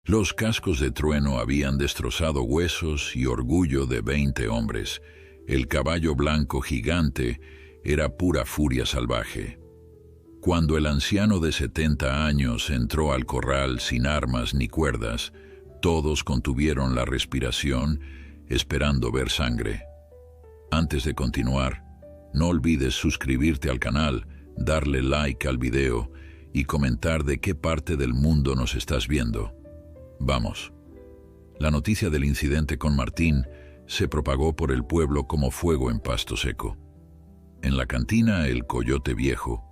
Los cascos de trueno habían destrozado huesos y orgullo de 20 hombres. El caballo blanco gigante era pura furia salvaje. Cuando el anciano de 70 años entró al corral sin armas ni cuerdas, todos contuvieron la respiración, esperando ver sangre. Antes de continuar, no olvides suscribirte al canal, darle like al video y comentar de qué parte del mundo nos estás viendo. Vamos. La noticia del incidente con Martín se propagó por el pueblo como fuego en pasto seco. En la cantina El Coyote Viejo,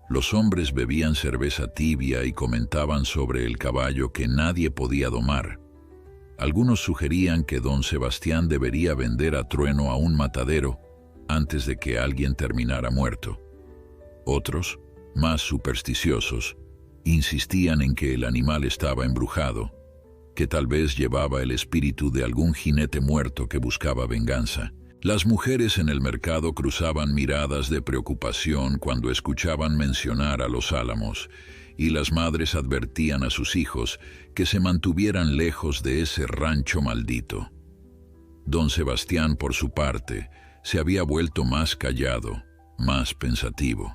los hombres bebían cerveza tibia y comentaban sobre el caballo que nadie podía domar. Algunos sugerían que don Sebastián debería vender a Trueno a un matadero antes de que alguien terminara muerto. Otros, más supersticiosos, insistían en que el animal estaba embrujado, que tal vez llevaba el espíritu de algún jinete muerto que buscaba venganza. Las mujeres en el mercado cruzaban miradas de preocupación cuando escuchaban mencionar a los Álamos, y las madres advertían a sus hijos que se mantuvieran lejos de ese rancho maldito. Don Sebastián, por su parte, se había vuelto más callado, más pensativo.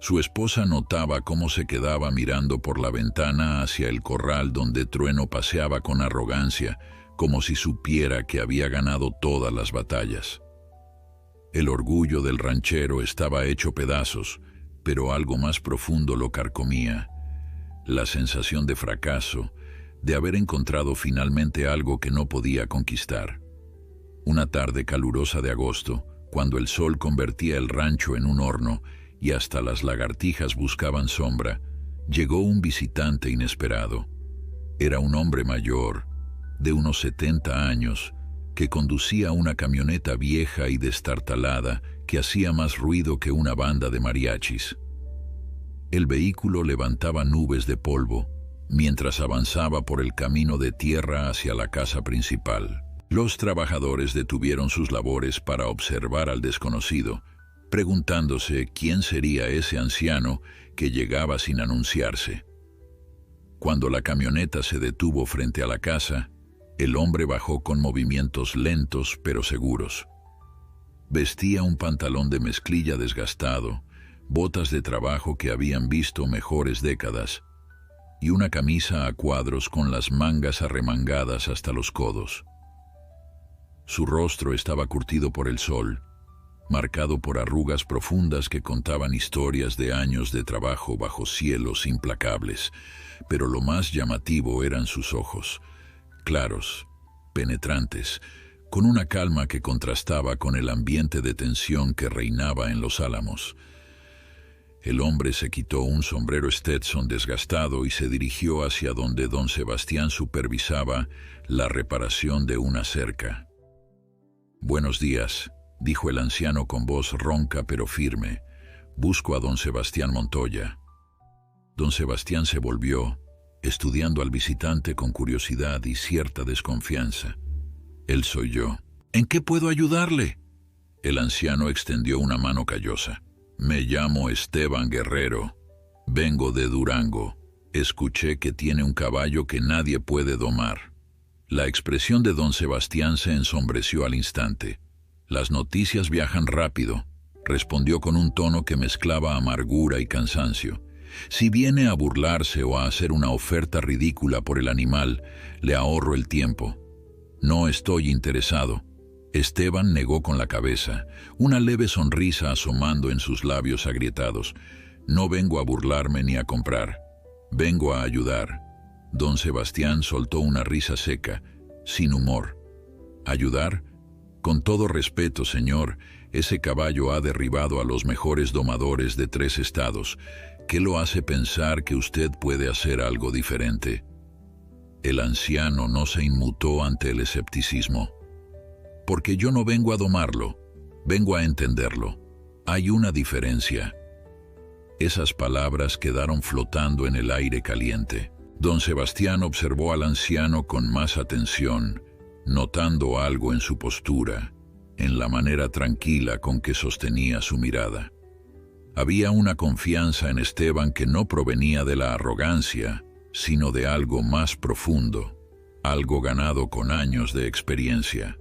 Su esposa notaba cómo se quedaba mirando por la ventana hacia el corral donde Trueno paseaba con arrogancia, como si supiera que había ganado todas las batallas. El orgullo del ranchero estaba hecho pedazos, pero algo más profundo lo carcomía: la sensación de fracaso, de haber encontrado finalmente algo que no podía conquistar. Una tarde calurosa de agosto, cuando el sol convertía el rancho en un horno y hasta las lagartijas buscaban sombra, llegó un visitante inesperado. Era un hombre mayor, de unos 70 años, que conducía una camioneta vieja y destartalada que hacía más ruido que una banda de mariachis. El vehículo levantaba nubes de polvo mientras avanzaba por el camino de tierra hacia la casa principal. Los trabajadores detuvieron sus labores para observar al desconocido, preguntándose quién sería ese anciano que llegaba sin anunciarse. Cuando la camioneta se detuvo frente a la casa, el hombre bajó con movimientos lentos pero seguros. Vestía un pantalón de mezclilla desgastado, botas de trabajo que habían visto mejores décadas, y una camisa a cuadros con las mangas arremangadas hasta los codos. Su rostro estaba curtido por el sol, marcado por arrugas profundas que contaban historias de años de trabajo bajo cielos implacables, pero lo más llamativo eran sus ojos, claros, penetrantes, con una calma que contrastaba con el ambiente de tensión que reinaba en los Álamos. El hombre se quitó un sombrero Stetson desgastado y se dirigió hacia donde don Sebastián supervisaba la reparación de una cerca. «Buenos días», dijo el anciano con voz ronca pero firme. «Busco a don Sebastián Montoya». Don Sebastián se volvió, estudiando al visitante con curiosidad y cierta desconfianza. «Él soy yo». «¿En qué puedo ayudarle?». El anciano extendió una mano callosa. «Me llamo Esteban Guerrero. Vengo de Durango. Escuché que tiene un caballo que nadie puede domar». La expresión de don Sebastián se ensombreció al instante. «Las noticias viajan rápido», respondió con un tono que mezclaba amargura y cansancio. «Si viene a burlarse o a hacer una oferta ridícula por el animal, le ahorro el tiempo. No estoy interesado». Esteban negó con la cabeza, una leve sonrisa asomando en sus labios agrietados. «No vengo a burlarme ni a comprar. Vengo a ayudar». Don Sebastián soltó una risa seca, sin humor. «¿Ayudar? Con todo respeto, señor, ese caballo ha derribado a los mejores domadores de 3 estados. ¿Qué lo hace pensar que usted puede hacer algo diferente?». El anciano no se inmutó ante el escepticismo. «Porque yo no vengo a domarlo, vengo a entenderlo. Hay una diferencia». Esas palabras quedaron flotando en el aire caliente. Don Sebastián observó al anciano con más atención, notando algo en su postura, en la manera tranquila con que sostenía su mirada. Había una confianza en Esteban que no provenía de la arrogancia, sino de algo más profundo, algo ganado con años de experiencia.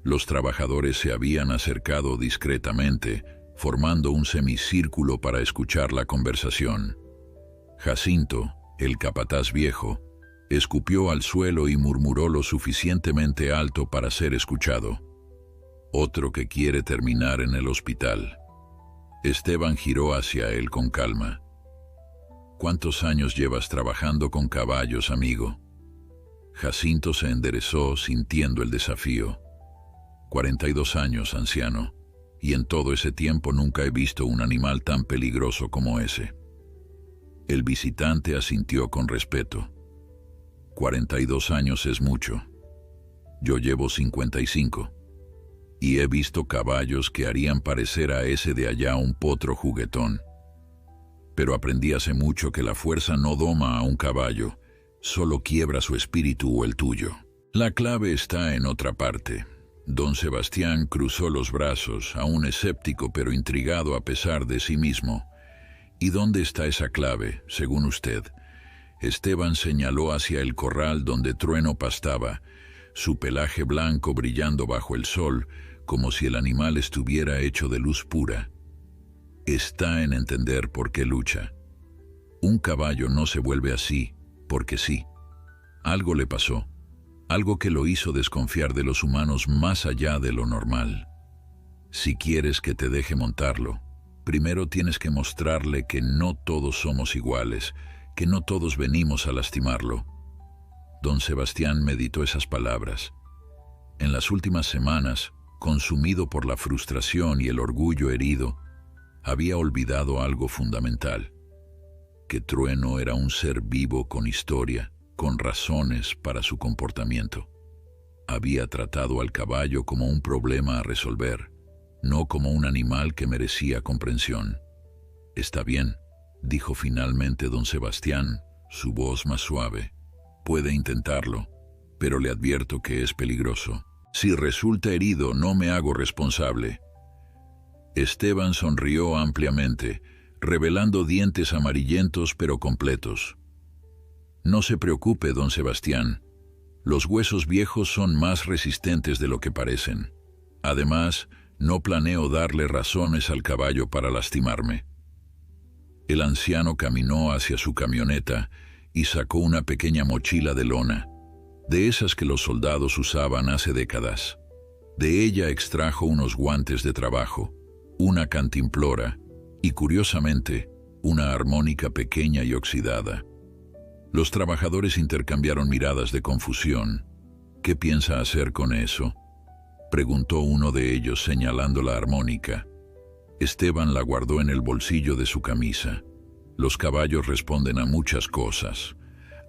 Los trabajadores se habían acercado discretamente, formando un semicírculo para escuchar la conversación. Jacinto, el capataz viejo, escupió al suelo y murmuró lo suficientemente alto para ser escuchado. Otro que quiere terminar en el hospital. Esteban giró hacia él con calma. ¿Cuántos años llevas trabajando con caballos, amigo? Jacinto se enderezó sintiendo el desafío. 42 años, anciano, y en todo ese tiempo nunca he visto un animal tan peligroso como ese. El visitante asintió con respeto. 42 años es mucho. Yo llevo 55. Y he visto caballos que harían parecer a ese de allá un potro juguetón. Pero aprendí hace mucho que la fuerza no doma a un caballo, solo quiebra su espíritu o el tuyo. La clave está en otra parte. Don Sebastián cruzó los brazos, aún escéptico pero intrigado a pesar de sí mismo. ¿Y dónde está esa clave, según usted? Esteban señaló hacia el corral donde Trueno pastaba, su pelaje blanco brillando bajo el sol, como si el animal estuviera hecho de luz pura. Está en entender por qué lucha. Un caballo no se vuelve así, porque sí. Algo le pasó, algo que lo hizo desconfiar de los humanos más allá de lo normal. Si quieres que te deje montarlo, primero tienes que mostrarle que no todos somos iguales, que no todos venimos a lastimarlo. Don Sebastián meditó esas palabras. En las últimas semanas, consumido por la frustración y el orgullo herido, había olvidado algo fundamental, que Trueno era un ser vivo con historia, con razones para su comportamiento. Había tratado al caballo como un problema a resolver, no como un animal que merecía comprensión. «Está bien», dijo finalmente don Sebastián, su voz más suave. «Puede intentarlo, pero le advierto que es peligroso. Si resulta herido, no me hago responsable». Esteban sonrió ampliamente, revelando dientes amarillentos pero completos. «No se preocupe, don Sebastián. Los huesos viejos son más resistentes de lo que parecen. Además, no planeo darle razones al caballo para lastimarme». El anciano caminó hacia su camioneta y sacó una pequeña mochila de lona, de esas que los soldados usaban hace décadas. De ella extrajo unos guantes de trabajo, una cantimplora y, curiosamente, una armónica pequeña y oxidada. Los trabajadores intercambiaron miradas de confusión. «¿Qué piensa hacer con eso?», preguntó uno de ellos señalando la armónica. Esteban la guardó en el bolsillo de su camisa. Los caballos responden a muchas cosas.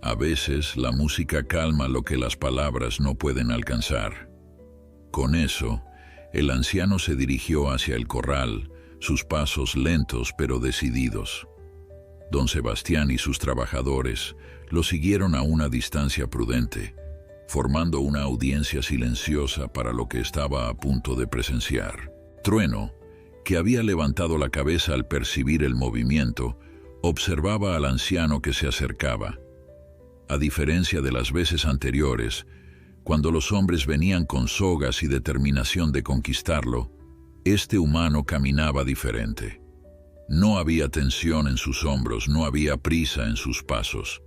A veces la música calma lo que las palabras no pueden alcanzar. Con eso, el anciano se dirigió hacia el corral, sus pasos lentos pero decididos. Don Sebastián y sus trabajadores lo siguieron a una distancia prudente, formando una audiencia silenciosa para lo que estaba a punto de presenciar. Trueno, que había levantado la cabeza al percibir el movimiento, observaba al anciano que se acercaba. A diferencia de las veces anteriores, cuando los hombres venían con sogas y determinación de conquistarlo, este humano caminaba diferente. No había tensión en sus hombros, no había prisa en sus pasos.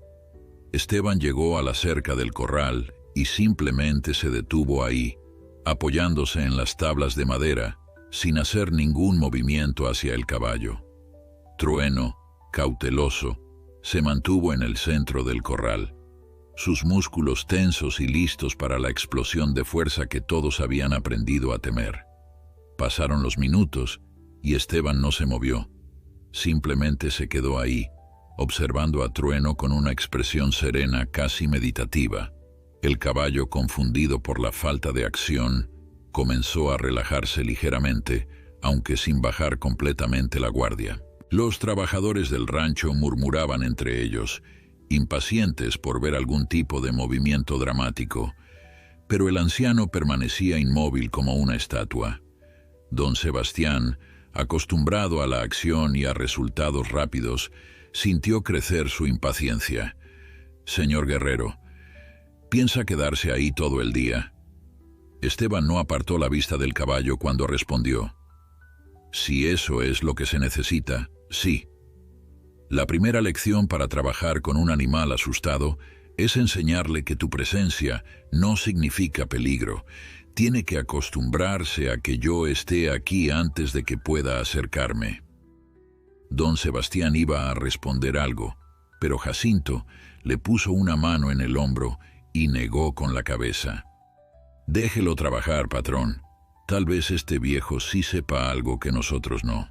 Esteban llegó a la cerca del corral y simplemente se detuvo ahí, apoyándose en las tablas de madera, sin hacer ningún movimiento hacia el caballo. Trueno, cauteloso, se mantuvo en el centro del corral, sus músculos tensos y listos para la explosión de fuerza que todos habían aprendido a temer. Pasaron los minutos y Esteban no se movió. Simplemente se quedó ahí, observando a Trueno con una expresión serena, casi meditativa. El caballo, confundido por la falta de acción, comenzó a relajarse ligeramente, aunque sin bajar completamente la guardia. Los trabajadores del rancho murmuraban entre ellos, impacientes por ver algún tipo de movimiento dramático, pero el anciano permanecía inmóvil como una estatua. Don Sebastián, acostumbrado a la acción y a resultados rápidos, sintió crecer su impaciencia. Señor Guerrero, ¿piensa quedarse ahí todo el día? Esteban no apartó la vista del caballo cuando respondió: si eso es lo que se necesita, sí. La primera lección para trabajar con un animal asustado es enseñarle que tu presencia no significa peligro. Tiene que acostumbrarse a que yo esté aquí antes de que pueda acercarme. Don Sebastián iba a responder algo, pero Jacinto le puso una mano en el hombro y negó con la cabeza. Déjelo trabajar, patrón. Tal vez este viejo sí sepa algo que nosotros no.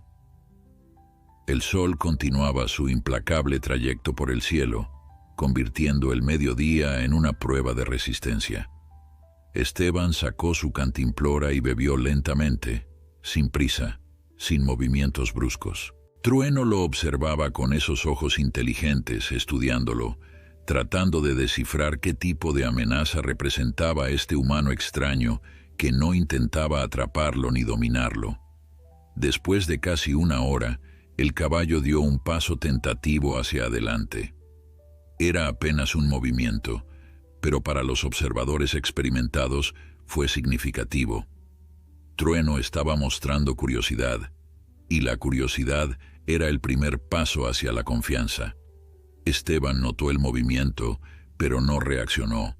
El sol continuaba su implacable trayecto por el cielo, convirtiendo el mediodía en una prueba de resistencia. Esteban sacó su cantimplora y bebió lentamente, sin prisa, sin movimientos bruscos. Trueno lo observaba con esos ojos inteligentes, estudiándolo, tratando de descifrar qué tipo de amenaza representaba este humano extraño que no intentaba atraparlo ni dominarlo. Después de casi una hora, el caballo dio un paso tentativo hacia adelante. Era apenas un movimiento, pero para los observadores experimentados fue significativo. Trueno estaba mostrando curiosidad, y la curiosidad era el primer paso hacia la confianza. Esteban notó el movimiento, pero no reaccionó.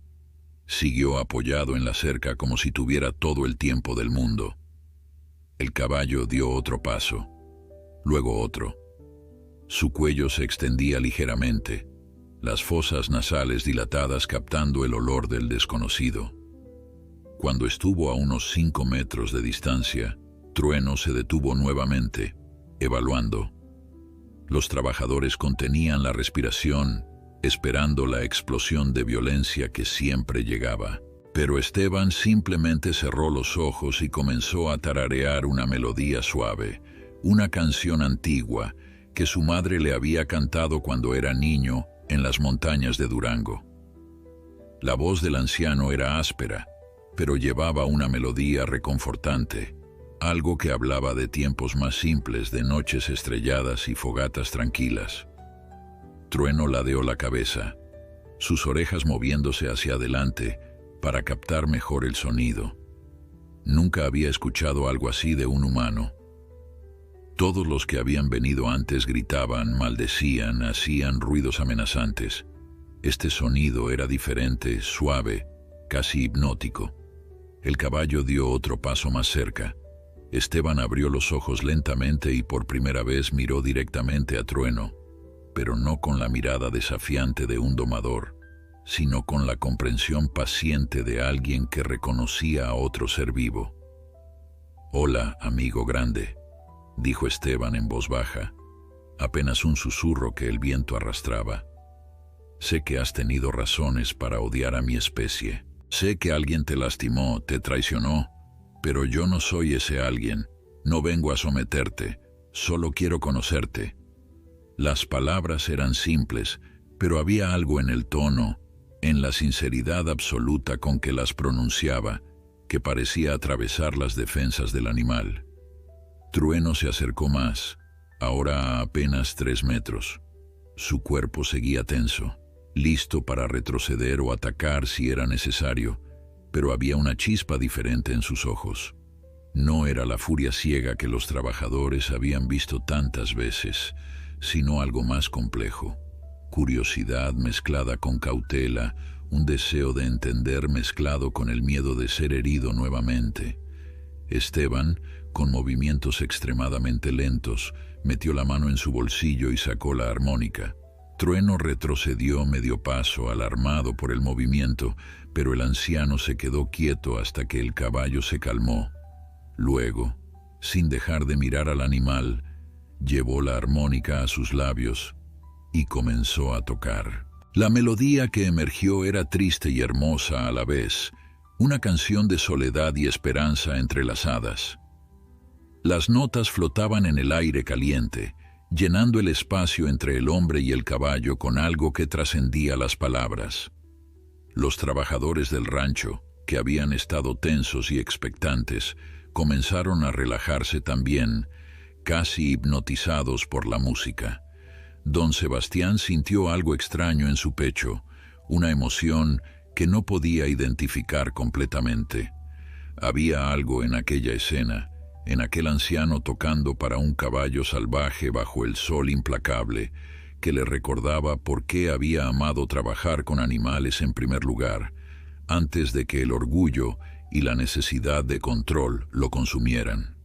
Siguió apoyado en la cerca como si tuviera todo el tiempo del mundo. El caballo dio otro paso, luego otro. Su cuello se extendía ligeramente, las fosas nasales dilatadas captando el olor del desconocido. Cuando estuvo a unos 5 metros de distancia, Trueno se detuvo nuevamente, evaluando. Los trabajadores contenían la respiración, esperando la explosión de violencia que siempre llegaba. Pero Esteban simplemente cerró los ojos y comenzó a tararear una melodía suave, una canción antigua que su madre le había cantado cuando era niño en las montañas de Durango. La voz del anciano era áspera, pero llevaba una melodía reconfortante, algo que hablaba de tiempos más simples, de noches estrelladas y fogatas tranquilas. Trueno ladeó la cabeza, sus orejas moviéndose hacia adelante para captar mejor el sonido. Nunca había escuchado algo así de un humano. Todos los que habían venido antes gritaban, maldecían, hacían ruidos amenazantes. Este sonido era diferente, suave, casi hipnótico. El caballo dio otro paso más cerca. Esteban abrió los ojos lentamente y por primera vez miró directamente a Trueno, pero no con la mirada desafiante de un domador, sino con la comprensión paciente de alguien que reconocía a otro ser vivo. «Hola, amigo grande», dijo Esteban en voz baja, apenas un susurro que el viento arrastraba. «Sé que has tenido razones para odiar a mi especie. Sé que alguien te lastimó, te traicionó, pero yo no soy ese alguien. No vengo a someterte, solo quiero conocerte». Las palabras eran simples, pero había algo en el tono, en la sinceridad absoluta con que las pronunciaba, que parecía atravesar las defensas del animal. Trueno se acercó más, ahora a apenas 3 metros. Su cuerpo seguía tenso, listo para retroceder o atacar si era necesario, pero había una chispa diferente en sus ojos. No era la furia ciega que los trabajadores habían visto tantas veces, sino algo más complejo. Curiosidad mezclada con cautela, un deseo de entender mezclado con el miedo de ser herido nuevamente. Esteban, con movimientos extremadamente lentos, metió la mano en su bolsillo y sacó la armónica. Trueno retrocedió medio paso, alarmado por el movimiento, pero el anciano se quedó quieto hasta que el caballo se calmó. Luego, sin dejar de mirar al animal, llevó la armónica a sus labios y comenzó a tocar. La melodía que emergió era triste y hermosa a la vez, una canción de soledad y esperanza entrelazadas. Las notas flotaban en el aire caliente, llenando el espacio entre el hombre y el caballo con algo que trascendía las palabras. Los trabajadores del rancho, que habían estado tensos y expectantes, comenzaron a relajarse también, casi hipnotizados por la música. Don Sebastián sintió algo extraño en su pecho, una emoción que no podía identificar completamente. Había algo en aquella escena, en aquel anciano tocando para un caballo salvaje bajo el sol implacable, que le recordaba por qué había amado trabajar con animales en primer lugar, antes de que el orgullo y la necesidad de control lo consumieran.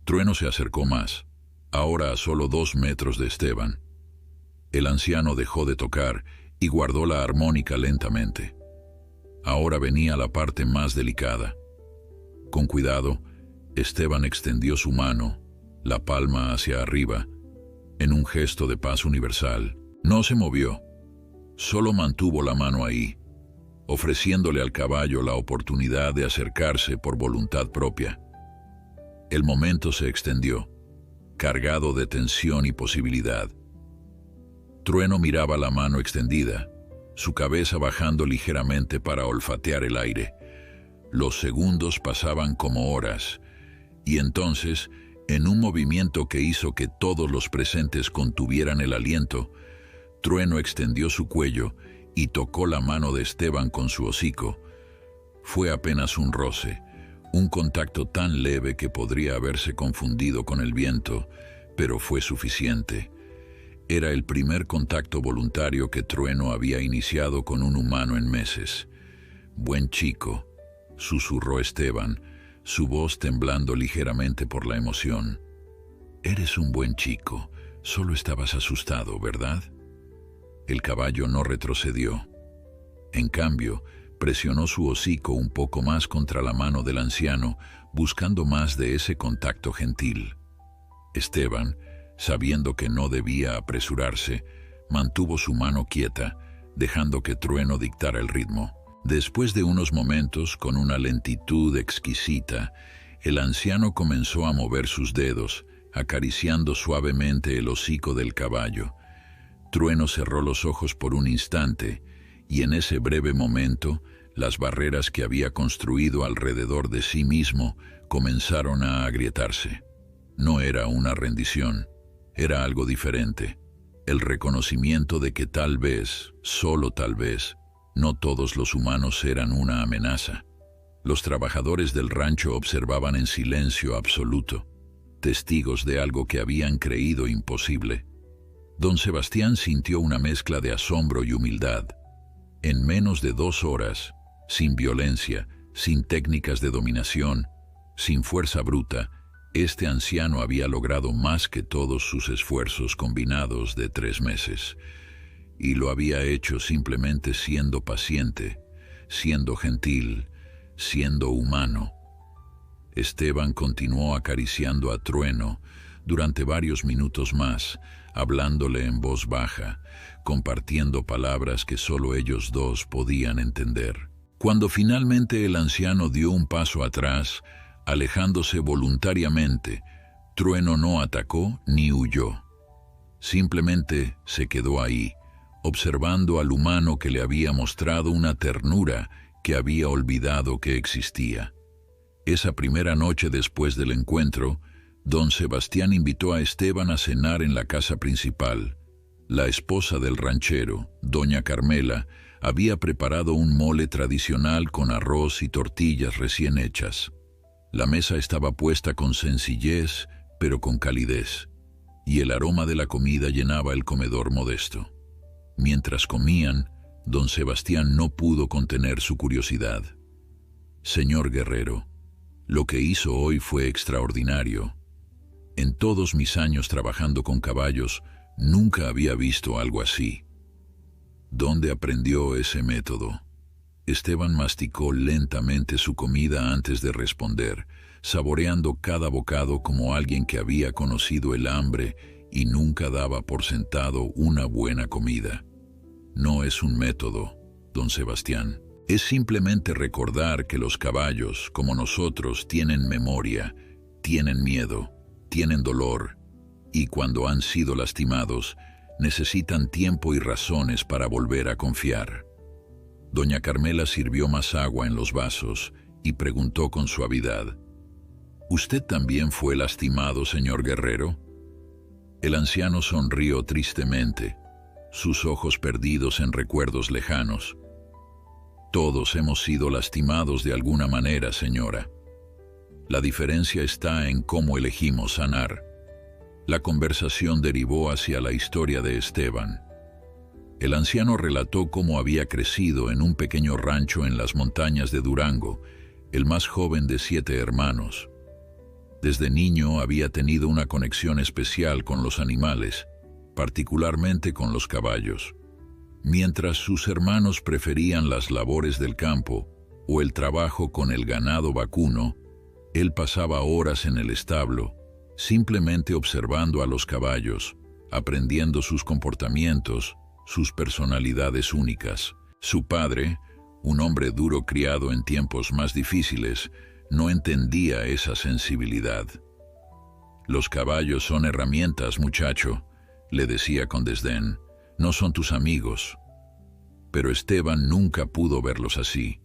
Trueno se acercó más, ahora a solo 2 metros de Esteban. El anciano dejó de tocar y guardó la armónica lentamente. Ahora venía la parte más delicada. Con cuidado, Esteban extendió su mano, la palma hacia arriba, en un gesto de paz universal. No se movió, solo mantuvo la mano ahí, ofreciéndole al caballo la oportunidad de acercarse por voluntad propia. El momento se extendió, cargado de tensión y posibilidad. Trueno miraba la mano extendida, su cabeza bajando ligeramente para olfatear el aire. Los segundos pasaban como horas, y entonces, en un movimiento que hizo que todos los presentes contuvieran el aliento, Trueno extendió su cuello y tocó la mano de Esteban con su hocico. Fue apenas un roce, un contacto tan leve que podría haberse confundido con el viento, pero fue suficiente. Era el primer contacto voluntario que Trueno había iniciado con un humano en meses. «Buen chico», susurró Esteban, su voz temblando ligeramente por la emoción. «Eres un buen chico, solo estabas asustado, ¿verdad?» El caballo no retrocedió. En cambio, presionó su hocico un poco más contra la mano del anciano, buscando más de ese contacto gentil. Esteban, sabiendo que no debía apresurarse, mantuvo su mano quieta, dejando que Trueno dictara el ritmo. Después de unos momentos, con una lentitud exquisita, el anciano comenzó a mover sus dedos, acariciando suavemente el hocico del caballo. Trueno cerró los ojos por un instante, y en ese breve momento, las barreras que había construido alrededor de sí mismo comenzaron a agrietarse. No era una rendición, era algo diferente, el reconocimiento de que tal vez, solo tal vez, no todos los humanos eran una amenaza. Los trabajadores del rancho observaban en silencio absoluto, testigos de algo que habían creído imposible. Don Sebastián sintió una mezcla de asombro y humildad. En menos de 2 horas, sin violencia, sin técnicas de dominación, sin fuerza bruta, este anciano había logrado más que todos sus esfuerzos combinados de 3 meses. Y lo había hecho simplemente siendo paciente, siendo gentil, siendo humano. Esteban continuó acariciando a Trueno durante varios minutos más, hablándole en voz baja, compartiendo palabras que solo ellos dos podían entender. Cuando finalmente el anciano dio un paso atrás, alejándose voluntariamente, Trueno no atacó ni huyó. Simplemente se quedó ahí, observando al humano que le había mostrado una ternura que había olvidado que existía. Esa primera noche después del encuentro, don Sebastián invitó a Esteban a cenar en la casa principal. La esposa del ranchero, doña Carmela, había preparado un mole tradicional con arroz y tortillas recién hechas. La mesa estaba puesta con sencillez, pero con calidez, y el aroma de la comida llenaba el comedor modesto. Mientras comían, don Sebastián no pudo contener su curiosidad. «Señor Guerrero, lo que hizo hoy fue extraordinario. En todos mis años trabajando con caballos, nunca había visto algo así. ¿Dónde aprendió ese método?» Esteban masticó lentamente su comida antes de responder, saboreando cada bocado como alguien que había conocido el hambre y nunca daba por sentado una buena comida. «No es un método, don Sebastián. Es simplemente recordar que los caballos, como nosotros, tienen memoria, tienen miedo, tienen dolor, y cuando han sido lastimados, necesitan tiempo y razones para volver a confiar». Doña Carmela sirvió más agua en los vasos y preguntó con suavidad: «¿Usted también fue lastimado, señor Guerrero?» El anciano sonrió tristemente. sus ojos perdidos en recuerdos lejanos. Todos hemos sido lastimados de alguna manera, señora. La diferencia está en cómo elegimos sanar. La conversación derivó hacia la historia de Esteban. El anciano relató cómo había crecido en un pequeño rancho en las montañas de Durango, el más joven de 7 hermanos. Desde niño había tenido una conexión especial con los animales, particularmente con los caballos. Mientras sus hermanos preferían las labores del campo o el trabajo con el ganado vacuno, él pasaba horas en el establo, simplemente observando a los caballos, aprendiendo sus comportamientos, sus personalidades únicas. Su padre, un hombre duro criado en tiempos más difíciles, no entendía esa sensibilidad. «Los caballos son herramientas, muchacho», le decía con desdén, «no son tus amigos». Pero Esteban nunca pudo verlos así.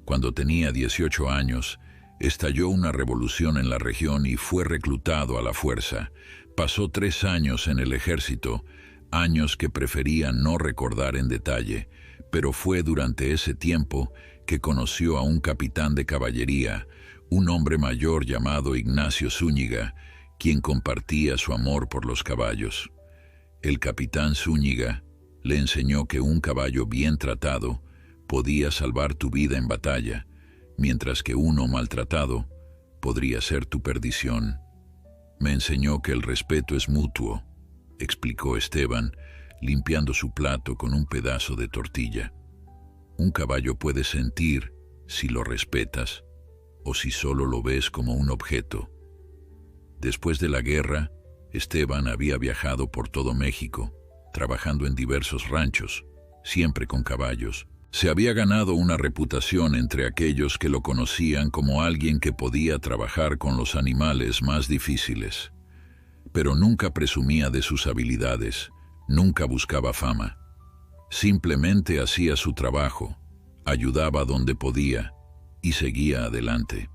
Cuando tenía 18 años, estalló una revolución en la región y fue reclutado a la fuerza. Pasó 3 años en el ejército, años que prefería no recordar en detalle, pero fue durante ese tiempo que conoció a un capitán de caballería, un hombre mayor llamado Ignacio Zúñiga, quien compartía su amor por los caballos. El capitán Zúñiga le enseñó que un caballo bien tratado podía salvar tu vida en batalla, mientras que uno maltratado podría ser tu perdición. Me enseñó que el respeto es mutuo, explicó Esteban, limpiando su plato con un pedazo de tortilla. Un caballo puede sentir si lo respetas o si solo lo ves como un objeto. Después de la guerra, Esteban había viajado por todo México, trabajando en diversos ranchos, siempre con caballos. Se había ganado una reputación entre aquellos que lo conocían como alguien que podía trabajar con los animales más difíciles. Pero nunca presumía de sus habilidades, nunca buscaba fama. Simplemente hacía su trabajo, ayudaba donde podía y seguía adelante.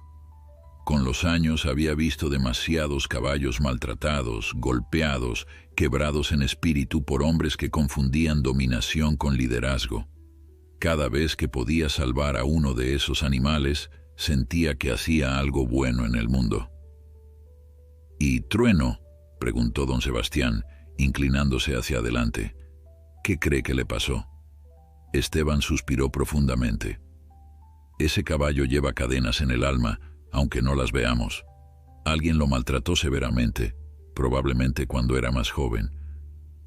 Con los años había visto demasiados caballos maltratados, golpeados, quebrados en espíritu por hombres que confundían dominación con liderazgo. Cada vez que podía salvar a uno de esos animales, sentía que hacía algo bueno en el mundo. «¿Y Trueno?», preguntó don Sebastián, inclinándose hacia adelante. «¿Qué cree que le pasó?». Esteban suspiró profundamente. «Ese caballo lleva cadenas en el alma, aunque no las veamos. Alguien lo maltrató severamente, probablemente cuando era más joven.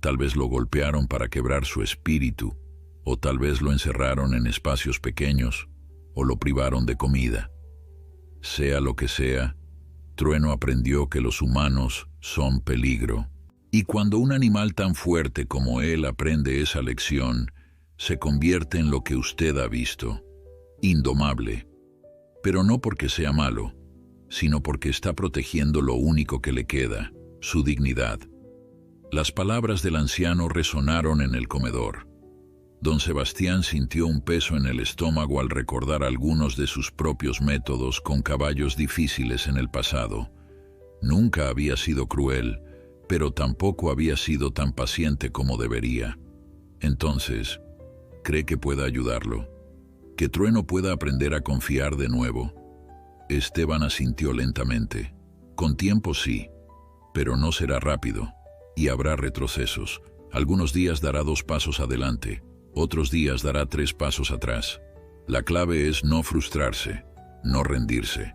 Tal vez lo golpearon para quebrar su espíritu, o tal vez lo encerraron en espacios pequeños, o lo privaron de comida. Sea lo que sea, Trueno aprendió que los humanos son peligro. Y cuando un animal tan fuerte como él aprende esa lección, se convierte en lo que usted ha visto, indomable. Pero no porque sea malo, sino porque está protegiendo lo único que le queda, su dignidad». Las palabras del anciano resonaron en el comedor. Don Sebastián sintió un peso en el estómago al recordar algunos de sus propios métodos con caballos difíciles en el pasado. Nunca había sido cruel, pero tampoco había sido tan paciente como debería. Entonces, ¿cree que pueda ayudarlo? ¿Que Trueno pueda aprender a confiar de nuevo? Esteban asintió lentamente. Con tiempo sí, pero no será rápido, y habrá retrocesos. Algunos días dará 2 pasos adelante, otros días dará 3 pasos atrás. La clave es no frustrarse, no rendirse.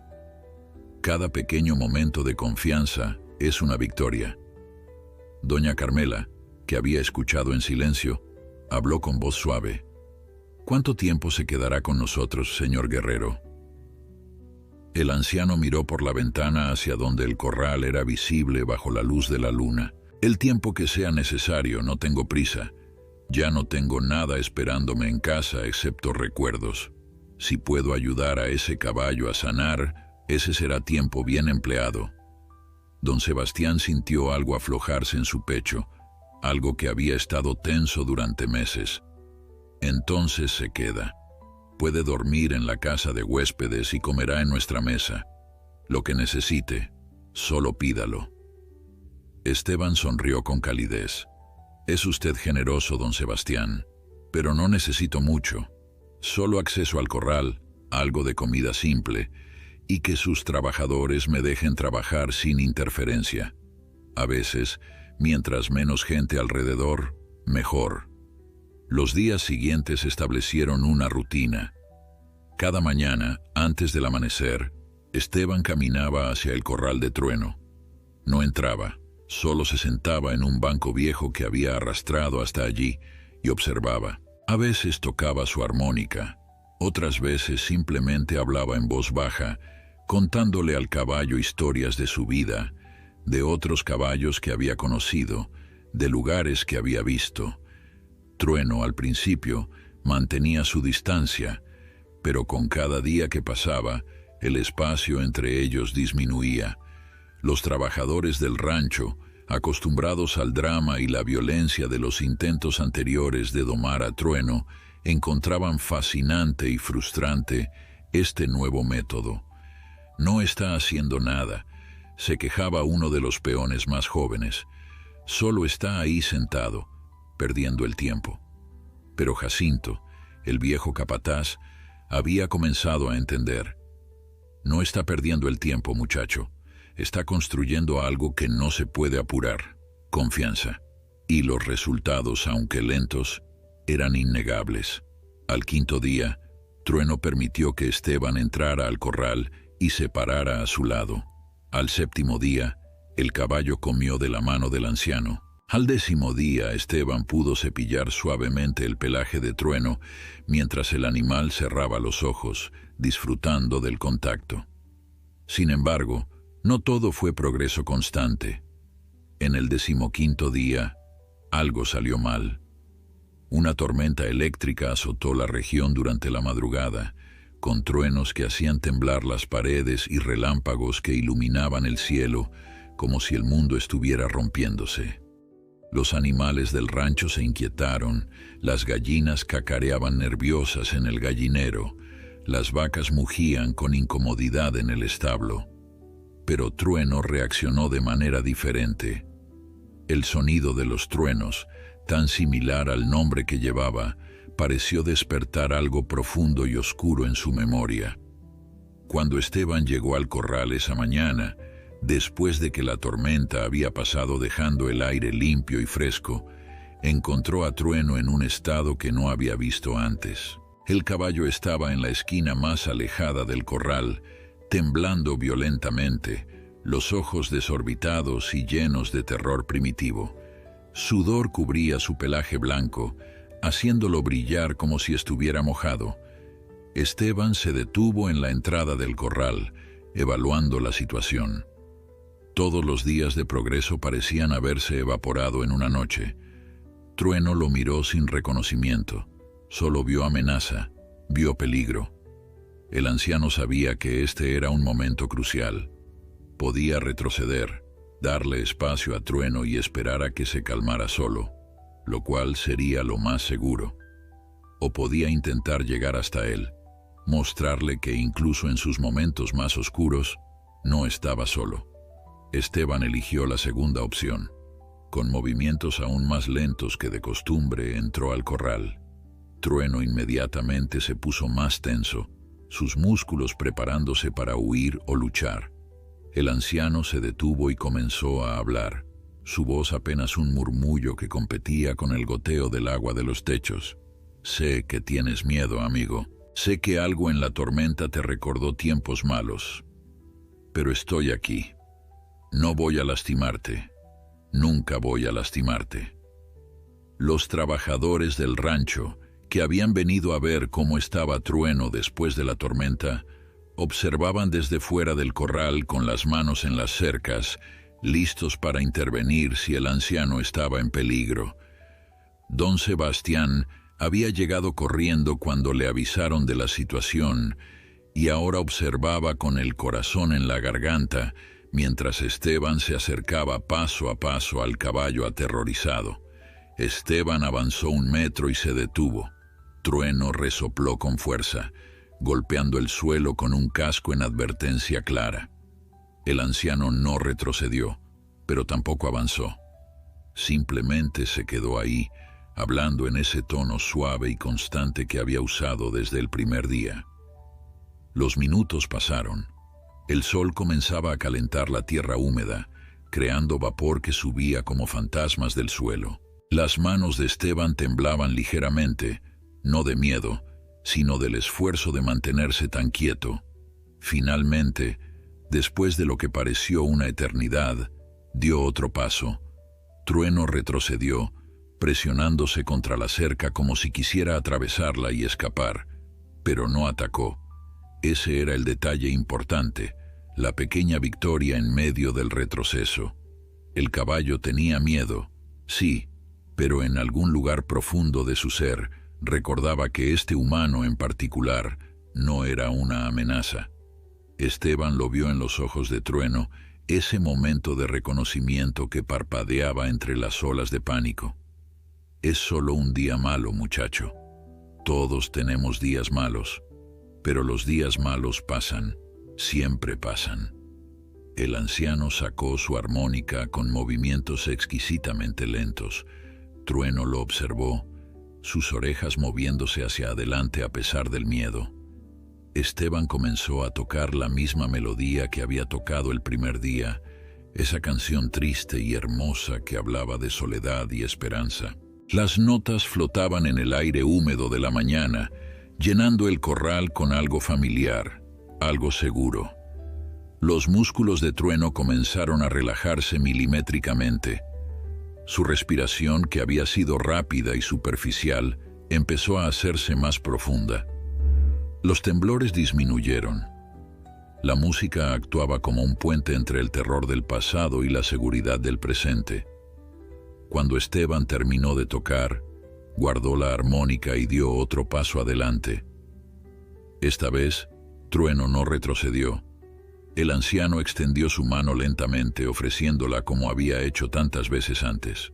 Cada pequeño momento de confianza es una victoria. Doña Carmela, que había escuchado en silencio, habló con voz suave. «¿Cuánto tiempo se quedará con nosotros, señor Guerrero?». El anciano miró por la ventana hacia donde el corral era visible bajo la luz de la luna. «El tiempo que sea necesario, no tengo prisa. Ya no tengo nada esperándome en casa excepto recuerdos. Si puedo ayudar a ese caballo a sanar, ese será tiempo bien empleado». Don Sebastián sintió algo aflojarse en su pecho, algo que había estado tenso durante meses. «Entonces se queda. Puede dormir en la casa de huéspedes y comerá en nuestra mesa. Lo que necesite, solo pídalo». Esteban sonrió con calidez. Es usted generoso, don Sebastián, pero no necesito mucho. Solo acceso al corral, algo de comida simple, y que sus trabajadores me dejen trabajar sin interferencia. A veces, mientras menos gente alrededor, mejor. Los días siguientes establecieron una rutina. Cada mañana, antes del amanecer, Esteban caminaba hacia el corral de Trueno. No entraba, solo se sentaba en un banco viejo que había arrastrado hasta allí y observaba. A veces tocaba su armónica, otras veces simplemente hablaba en voz baja, contándole al caballo historias de su vida, de otros caballos que había conocido, de lugares que había visto. Trueno, al principio, mantenía su distancia, pero con cada día que pasaba, el espacio entre ellos disminuía. Los trabajadores del rancho, acostumbrados al drama y la violencia de los intentos anteriores de domar a Trueno, encontraban fascinante y frustrante este nuevo método. «No está haciendo nada», se quejaba uno de los peones más jóvenes. «Solo está ahí sentado, perdiendo el tiempo». Pero Jacinto, el viejo capataz, había comenzado a entender. «No está perdiendo el tiempo, muchacho. Está construyendo algo que no se puede apurar. Confianza». Y los resultados, aunque lentos, eran innegables. Al quinto día, Trueno permitió que Esteban entrara al corral y se parara a su lado. Al séptimo día, el caballo comió de la mano del anciano. Al décimo día, Esteban pudo cepillar suavemente el pelaje de Trueno mientras el animal cerraba los ojos, disfrutando del contacto. Sin embargo, no todo fue progreso constante. En el 15º día, algo salió mal. Una tormenta eléctrica azotó la región durante la madrugada, con truenos que hacían temblar las paredes y relámpagos que iluminaban el cielo como si el mundo estuviera rompiéndose. Los animales del rancho se inquietaron, las gallinas cacareaban nerviosas en el gallinero, las vacas mugían con incomodidad en el establo. Pero Trueno reaccionó de manera diferente. El sonido de los truenos, tan similar al nombre que llevaba, pareció despertar algo profundo y oscuro en su memoria. Cuando Esteban llegó al corral esa mañana, después de que la tormenta había pasado dejando el aire limpio y fresco, encontró a Trueno en un estado que no había visto antes. El caballo estaba en la esquina más alejada del corral, temblando violentamente, los ojos desorbitados y llenos de terror primitivo. Sudor cubría su pelaje blanco, haciéndolo brillar como si estuviera mojado. Esteban se detuvo en la entrada del corral, evaluando la situación. Todos los días de progreso parecían haberse evaporado en una noche. Trueno lo miró sin reconocimiento. Solo vio amenaza, vio peligro. El anciano sabía que este era un momento crucial. Podía retroceder, darle espacio a Trueno y esperar a que se calmara solo, lo cual sería lo más seguro. O podía intentar llegar hasta él, mostrarle que incluso en sus momentos más oscuros, no estaba solo. Esteban eligió la segunda opción. Con movimientos aún más lentos que de costumbre, entró al corral. Trueno inmediatamente se puso más tenso, sus músculos preparándose para huir o luchar. El anciano se detuvo y comenzó a hablar, su voz apenas un murmullo que competía con el goteo del agua de los techos. «Sé que tienes miedo, amigo. Sé que algo en la tormenta te recordó tiempos malos. Pero estoy aquí. No voy a lastimarte. Nunca voy a lastimarte». Los trabajadores del rancho, que habían venido a ver cómo estaba Trueno después de la tormenta, observaban desde fuera del corral con las manos en las cercas, listos para intervenir si el anciano estaba en peligro. Don Sebastián había llegado corriendo cuando le avisaron de la situación y ahora observaba con el corazón en la garganta mientras Esteban se acercaba paso a paso al caballo aterrorizado. Esteban avanzó 1 metro y se detuvo. Trueno resopló con fuerza, golpeando el suelo con un casco en advertencia clara. El anciano no retrocedió, pero tampoco avanzó. Simplemente se quedó ahí, hablando en ese tono suave y constante que había usado desde el primer día. Los minutos pasaron. El sol comenzaba a calentar la tierra húmeda, creando vapor que subía como fantasmas del suelo. Las manos de Esteban temblaban ligeramente, no de miedo, sino del esfuerzo de mantenerse tan quieto. Finalmente, después de lo que pareció una eternidad, dio otro paso. Trueno retrocedió, presionándose contra la cerca como si quisiera atravesarla y escapar, pero no atacó. Ese era el detalle importante, la pequeña victoria en medio del retroceso. El caballo tenía miedo, sí, pero en algún lugar profundo de su ser recordaba que este humano en particular no era una amenaza. Esteban lo vio en los ojos de Trueno, ese momento de reconocimiento que parpadeaba entre las olas de pánico. Es solo un día malo, muchacho. Todos tenemos días malos, pero los días malos pasan, siempre pasan. El anciano sacó su armónica con movimientos exquisitamente lentos. Trueno lo observó, sus orejas moviéndose hacia adelante a pesar del miedo. Esteban comenzó a tocar la misma melodía que había tocado el primer día, esa canción triste y hermosa que hablaba de soledad y esperanza. Las notas flotaban en el aire húmedo de la mañana, llenando el corral con algo familiar, algo seguro. Los músculos de Trueno comenzaron a relajarse milimétricamente. Su respiración, que había sido rápida y superficial, empezó a hacerse más profunda. Los temblores disminuyeron. La música actuaba como un puente entre el terror del pasado y la seguridad del presente. Cuando Esteban terminó de tocar, guardó la armónica y dio otro paso adelante. Esta vez, Trueno no retrocedió. El anciano extendió su mano lentamente, ofreciéndola como había hecho tantas veces antes.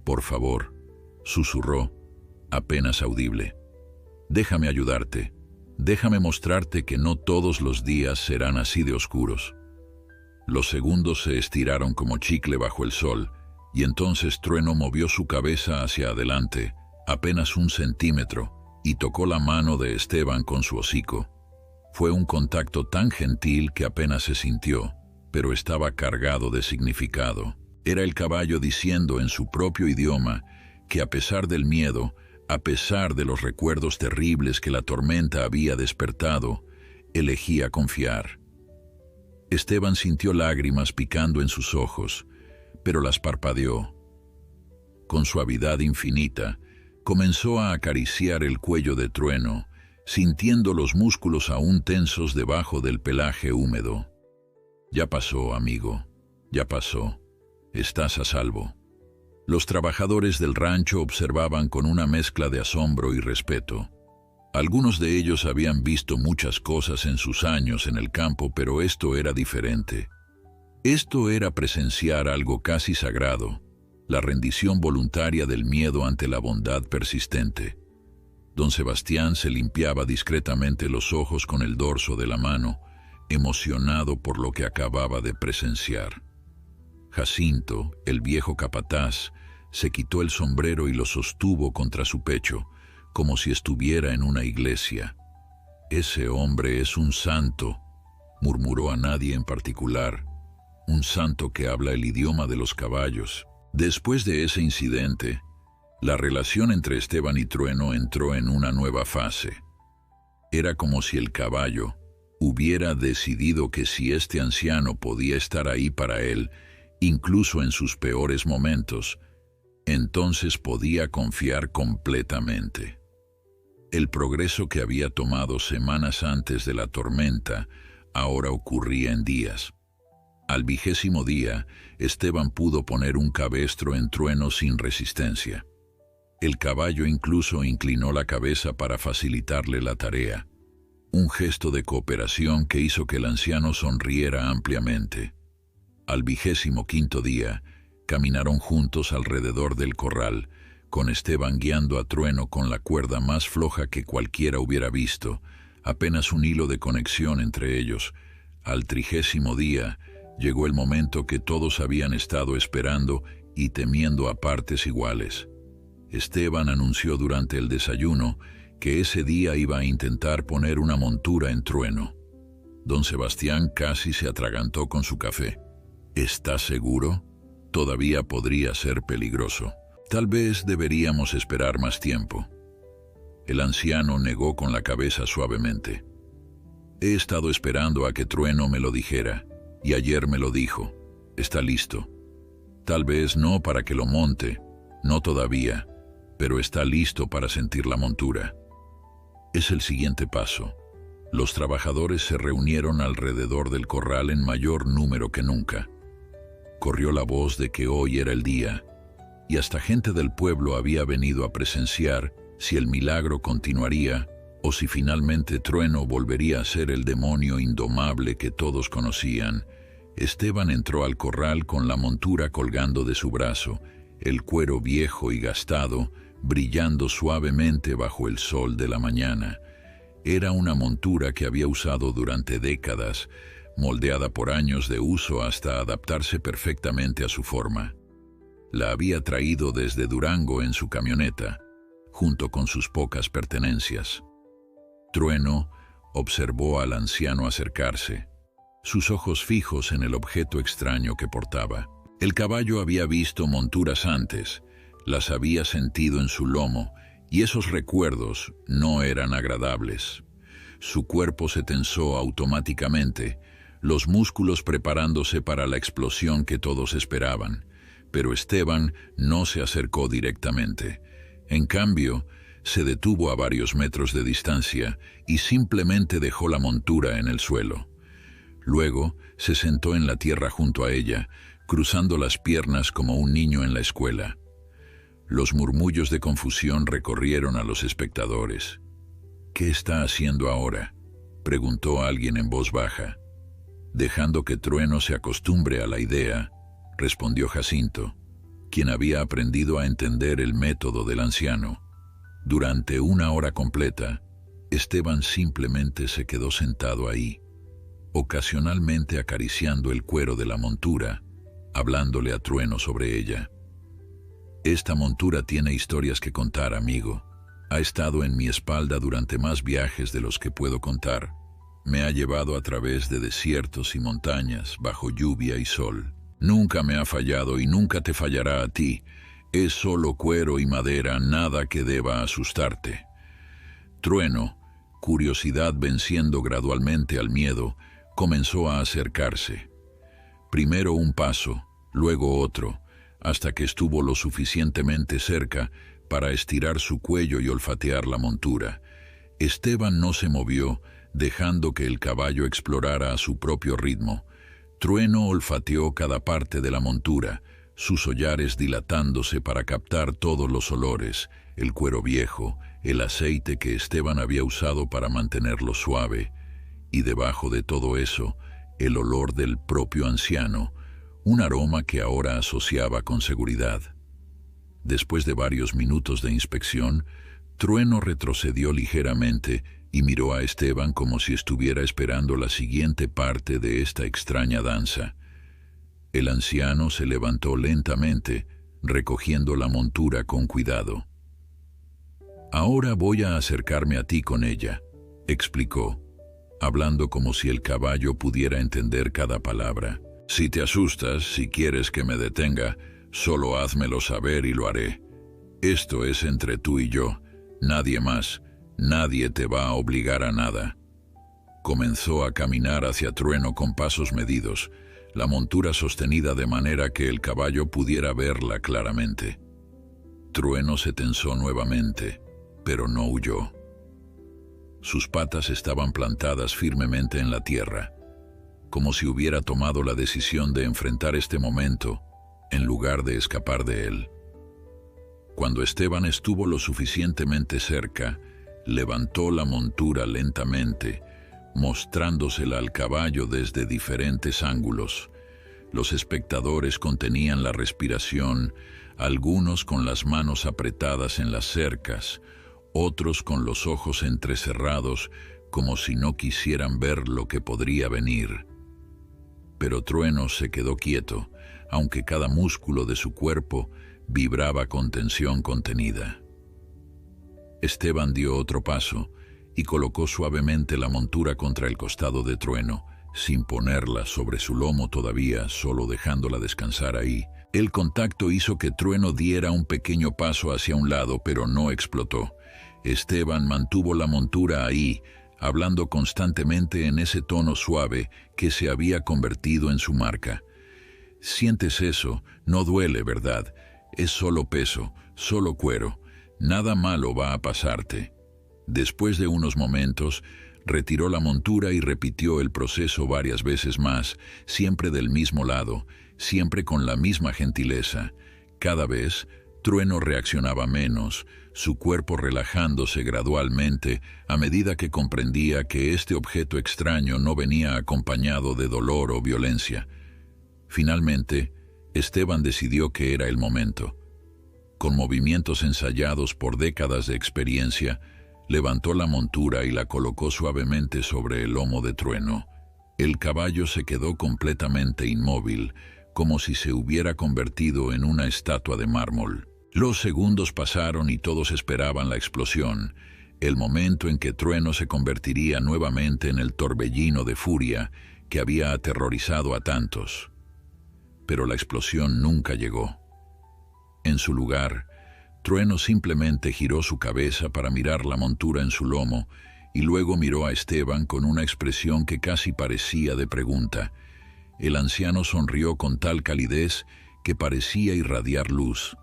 «Por favor», susurró, apenas audible. «Déjame ayudarte. Déjame mostrarte que no todos los días serán así de oscuros». Los segundos se estiraron como chicle bajo el sol, y entonces Trueno movió su cabeza hacia adelante, apenas 1 centímetro, y tocó la mano de Esteban con su hocico. Fue un contacto tan gentil que apenas se sintió, pero estaba cargado de significado. Era el caballo diciendo en su propio idioma que a pesar del miedo, a pesar de los recuerdos terribles que la tormenta había despertado, elegía confiar. Esteban sintió lágrimas picando en sus ojos, pero las parpadeó. Con suavidad infinita, comenzó a acariciar el cuello de Trueno, sintiendo los músculos aún tensos debajo del pelaje húmedo. «Ya pasó, amigo, ya pasó. Estás a salvo». Los trabajadores del rancho observaban con una mezcla de asombro y respeto. Algunos de ellos habían visto muchas cosas en sus años en el campo, pero esto era diferente. Esto era presenciar algo casi sagrado, la rendición voluntaria del miedo ante la bondad persistente. Don Sebastián se limpiaba discretamente los ojos con el dorso de la mano, emocionado por lo que acababa de presenciar. Jacinto, el viejo capataz, se quitó el sombrero y lo sostuvo contra su pecho, como si estuviera en una iglesia. «Ese hombre es un santo», murmuró a nadie en particular, «un santo que habla el idioma de los caballos». Después de ese incidente, la relación entre Esteban y Trueno entró en una nueva fase. Era como si el caballo hubiera decidido que si este anciano podía estar ahí para él, incluso en sus peores momentos, entonces podía confiar completamente. El progreso que había tomado semanas antes de la tormenta ahora ocurría en días. Al 20º día, Esteban pudo poner un cabestro en Trueno sin resistencia. El caballo incluso inclinó la cabeza para facilitarle la tarea, un gesto de cooperación que hizo que el anciano sonriera ampliamente. Al 25º día, caminaron juntos alrededor del corral, con Esteban guiando a Trueno con la cuerda más floja que cualquiera hubiera visto, apenas un hilo de conexión entre ellos. Al 30º día, llegó el momento que todos habían estado esperando y temiendo a partes iguales. Esteban anunció durante el desayuno que ese día iba a intentar poner una montura en Trueno. Don Sebastián casi se atragantó con su café. ¿Estás seguro? Todavía podría ser peligroso. Tal vez deberíamos esperar más tiempo. El anciano negó con la cabeza suavemente. He estado esperando a que Trueno me lo dijera, y ayer me lo dijo. Está listo. Tal vez no para que lo monte, no todavía, pero está listo para sentir la montura. Es el siguiente paso. Los trabajadores se reunieron alrededor del corral en mayor número que nunca. Corrió la voz de que hoy era el día, y hasta gente del pueblo había venido a presenciar si el milagro continuaría o si finalmente Trueno volvería a ser el demonio indomable que todos conocían. Esteban entró al corral con la montura colgando de su brazo, el cuero viejo y gastado, brillando suavemente bajo el sol de la mañana. Era una montura que había usado durante décadas, moldeada por años de uso hasta adaptarse perfectamente a su forma. La había traído desde Durango en su camioneta, junto con sus pocas pertenencias. Trueno observó al anciano acercarse, sus ojos fijos en el objeto extraño que portaba. El caballo había visto monturas antes, las había sentido en su lomo, y esos recuerdos no eran agradables. Su cuerpo se tensó automáticamente, los músculos preparándose para la explosión que todos esperaban, pero Esteban no se acercó directamente. En cambio, se detuvo a varios metros de distancia y simplemente dejó la montura en el suelo. Luego se sentó en la tierra junto a ella, cruzando las piernas como un niño en la escuela. Los murmullos de confusión recorrieron a los espectadores. ¿Qué está haciendo ahora?, preguntó alguien en voz baja. Dejando que Trueno se acostumbre a la idea, respondió Jacinto, quien había aprendido a entender el método del anciano. Durante 1 hora completa, Esteban simplemente se quedó sentado ahí, ocasionalmente acariciando el cuero de la montura, hablándole a Trueno sobre ella. Esta montura tiene historias que contar, amigo. Ha estado en mi espalda durante más viajes de los que puedo contar. Me ha llevado a través de desiertos y montañas, bajo lluvia y sol. Nunca me ha fallado y nunca te fallará a ti. Es solo cuero y madera, nada que deba asustarte. Trueno, curiosidad venciendo gradualmente al miedo, comenzó a acercarse. Primero un paso, luego otro, hasta que estuvo lo suficientemente cerca para estirar su cuello y olfatear la montura. Esteban no se movió, dejando que el caballo explorara a su propio ritmo. Trueno olfateó cada parte de la montura, sus hollares dilatándose para captar todos los olores, el cuero viejo, el aceite que Esteban había usado para mantenerlo suave, y debajo de todo eso, el olor del propio anciano, un aroma que ahora asociaba con seguridad. Después de varios minutos de inspección, Trueno retrocedió ligeramente y miró a Esteban como si estuviera esperando la siguiente parte de esta extraña danza. El anciano se levantó lentamente, recogiendo la montura con cuidado. «Ahora voy a acercarme a ti con ella», explicó, hablando como si el caballo pudiera entender cada palabra. «Si te asustas, si quieres que me detenga, solo házmelo saber y lo haré. Esto es entre tú y yo, nadie más, nadie te va a obligar a nada». Comenzó a caminar hacia Trueno con pasos medidos, la montura sostenida de manera que el caballo pudiera verla claramente. Trueno se tensó nuevamente, pero no huyó. Sus patas estaban plantadas firmemente en la tierra, como si hubiera tomado la decisión de enfrentar este momento en lugar de escapar de él. Cuando Esteban estuvo lo suficientemente cerca, levantó la montura lentamente, mostrándosela al caballo desde diferentes ángulos. Los espectadores contenían la respiración, algunos con las manos apretadas en las cercas, otros con los ojos entrecerrados como si no quisieran ver lo que podría venir. Pero Trueno se quedó quieto, aunque cada músculo de su cuerpo vibraba con tensión contenida. Esteban dio otro paso y colocó suavemente la montura contra el costado de Trueno, sin ponerla sobre su lomo todavía, solo dejándola descansar ahí. El contacto hizo que Trueno diera un pequeño paso hacia un lado, pero no explotó. Esteban mantuvo la montura ahí, hablando constantemente en ese tono suave que se había convertido en su marca. «Sientes eso, no duele, ¿verdad? Es solo peso, solo cuero. Nada malo va a pasarte». Después de unos momentos, retiró la montura y repitió el proceso varias veces más, siempre del mismo lado, siempre con la misma gentileza. Cada vez, Trueno reaccionaba menos, su cuerpo relajándose gradualmente a medida que comprendía que este objeto extraño no venía acompañado de dolor o violencia. Finalmente, Esteban decidió que era el momento. Con movimientos ensayados por décadas de experiencia, levantó la montura y la colocó suavemente sobre el lomo de Trueno. El caballo se quedó completamente inmóvil, como si se hubiera convertido en una estatua de mármol. Los segundos pasaron y todos esperaban la explosión, el momento en que Trueno se convertiría nuevamente en el torbellino de furia que había aterrorizado a tantos. Pero la explosión nunca llegó. En su lugar, Trueno simplemente giró su cabeza para mirar la montura en su lomo y luego miró a Esteban con una expresión que casi parecía de pregunta. El anciano sonrió con tal calidez que parecía irradiar luz.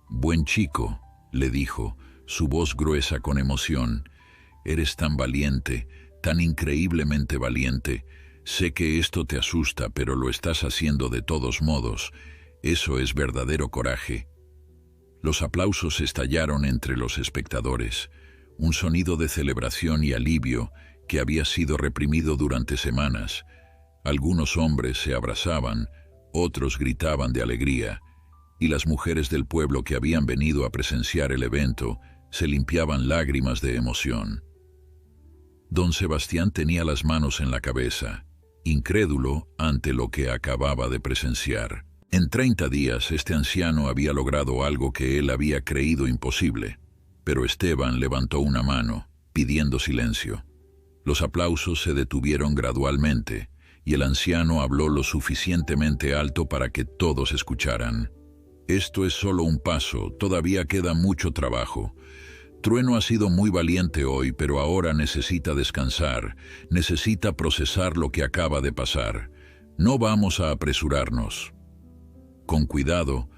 «Buen chico», le dijo, su voz gruesa con emoción. «Eres tan valiente, tan increíblemente valiente. Sé que esto te asusta, pero lo estás haciendo de todos modos. Eso es verdadero coraje». Los aplausos estallaron entre los espectadores, un sonido de celebración y alivio que había sido reprimido durante semanas. Algunos hombres se abrazaban, otros gritaban de alegría, y las mujeres del pueblo que habían venido a presenciar el evento se limpiaban lágrimas de emoción. Don Sebastián tenía las manos en la cabeza, incrédulo ante lo que acababa de presenciar. En 30 días este anciano había logrado algo que él había creído imposible, pero Esteban levantó una mano, pidiendo silencio. Los aplausos se detuvieron gradualmente, y el anciano habló lo suficientemente alto para que todos escucharan. «Esto es solo un paso, todavía queda mucho trabajo. Trueno ha sido muy valiente hoy, pero ahora necesita descansar, necesita procesar lo que acaba de pasar. No vamos a apresurarnos». Con cuidado,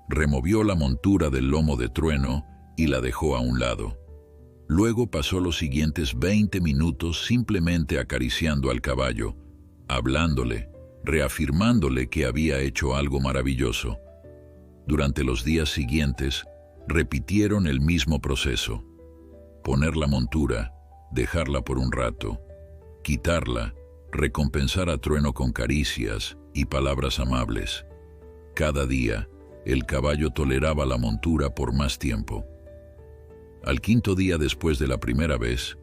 removió la montura del lomo de Trueno y la dejó a un lado. Luego pasó los siguientes 20 minutos simplemente acariciando al caballo, hablándole, reafirmándole que había hecho algo maravilloso. Durante los días siguientes, repitieron el mismo proceso. Poner la montura, dejarla por un rato, quitarla, recompensar a Trueno con caricias y palabras amables. Cada día, el caballo toleraba la montura por más tiempo. Al 5.º día después de la primera vez,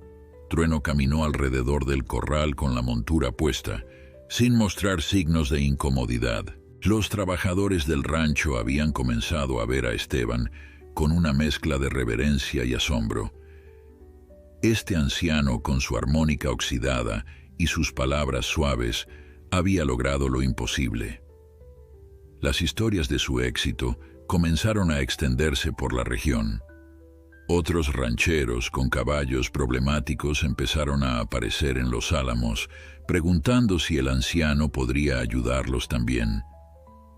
Trueno caminó alrededor del corral con la montura puesta, sin mostrar signos de incomodidad. Los trabajadores del rancho habían comenzado a ver a Esteban con una mezcla de reverencia y asombro. Este anciano, con su armónica oxidada y sus palabras suaves, había logrado lo imposible. Las historias de su éxito comenzaron a extenderse por la región. Otros rancheros con caballos problemáticos empezaron a aparecer en los álamos, preguntando si el anciano podría ayudarlos también.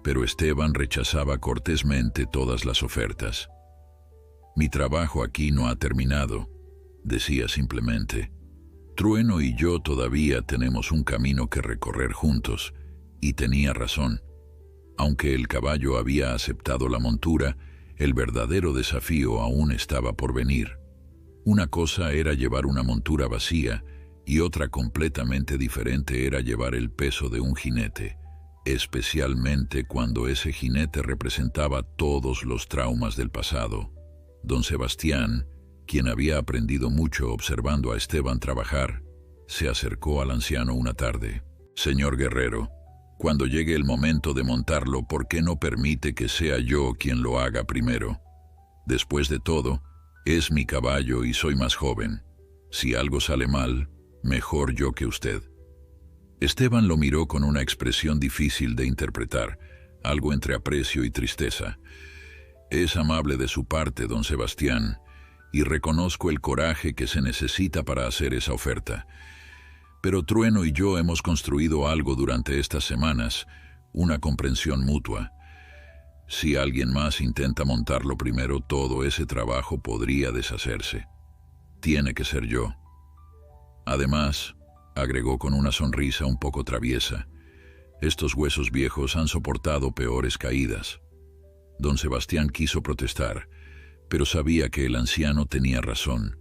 Pero Esteban rechazaba cortésmente todas las ofertas. «Mi trabajo aquí no ha terminado», decía simplemente. «Trueno y yo todavía tenemos un camino que recorrer juntos», y tenía razón. Aunque el caballo había aceptado la montura, el verdadero desafío aún estaba por venir. Una cosa era llevar una montura vacía y otra completamente diferente era llevar el peso de un jinete, especialmente cuando ese jinete representaba todos los traumas del pasado. Don Sebastián, quien había aprendido mucho observando a Esteban trabajar, se acercó al anciano una tarde. «Señor guerrero, Cuando llegue el momento de montarlo, ¿por qué no permite que sea yo quien lo haga primero? Después de todo, es mi caballo y soy más joven. Si algo sale mal, mejor yo que usted. Esteban lo miró con una expresión difícil de interpretar, algo entre aprecio y tristeza. Es amable de su parte, don Sebastián, y reconozco el coraje que se necesita para hacer esa oferta. Pero Trueno y yo hemos construido algo durante estas semanas, una comprensión mutua. Si alguien más intenta montarlo primero, todo ese trabajo podría deshacerse. Tiene que ser yo. Además, agregó con una sonrisa un poco traviesa, estos huesos viejos han soportado peores caídas. Don Sebastián quiso protestar, pero sabía que el anciano tenía razón.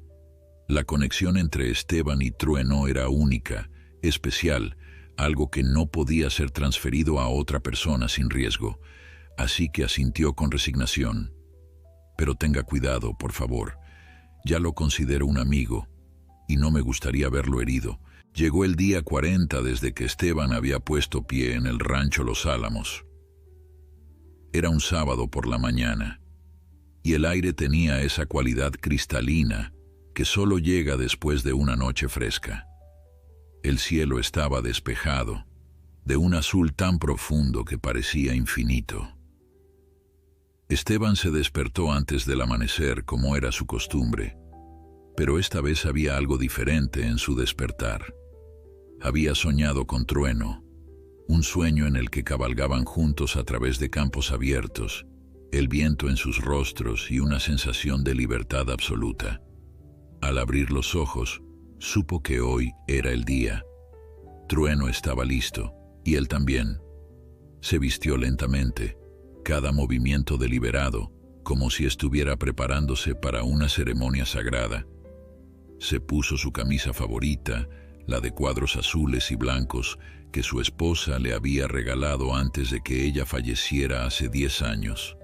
La conexión entre Esteban y Trueno era única, especial, algo que no podía ser transferido a otra persona sin riesgo, así que asintió con resignación. Pero tenga cuidado, por favor. Ya lo considero un amigo, y no me gustaría verlo herido. Llegó el día 40 desde que Esteban había puesto pie en el rancho Los Álamos. Era un sábado por la mañana, y el aire tenía esa cualidad cristalina que solo llega después de una noche fresca. El cielo estaba despejado, de un azul tan profundo que parecía infinito. Esteban se despertó antes del amanecer, como era su costumbre, pero esta vez había algo diferente en su despertar. Había soñado con Trueno, un sueño en el que cabalgaban juntos a través de campos abiertos, el viento en sus rostros y una sensación de libertad absoluta. Al abrir los ojos, supo que hoy era el día. Trueno estaba listo, y él también. Se vistió lentamente, cada movimiento deliberado, como si estuviera preparándose para una ceremonia sagrada. Se puso su camisa favorita, la de cuadros azules y blancos, que su esposa le había regalado antes de que ella falleciera hace 10 años.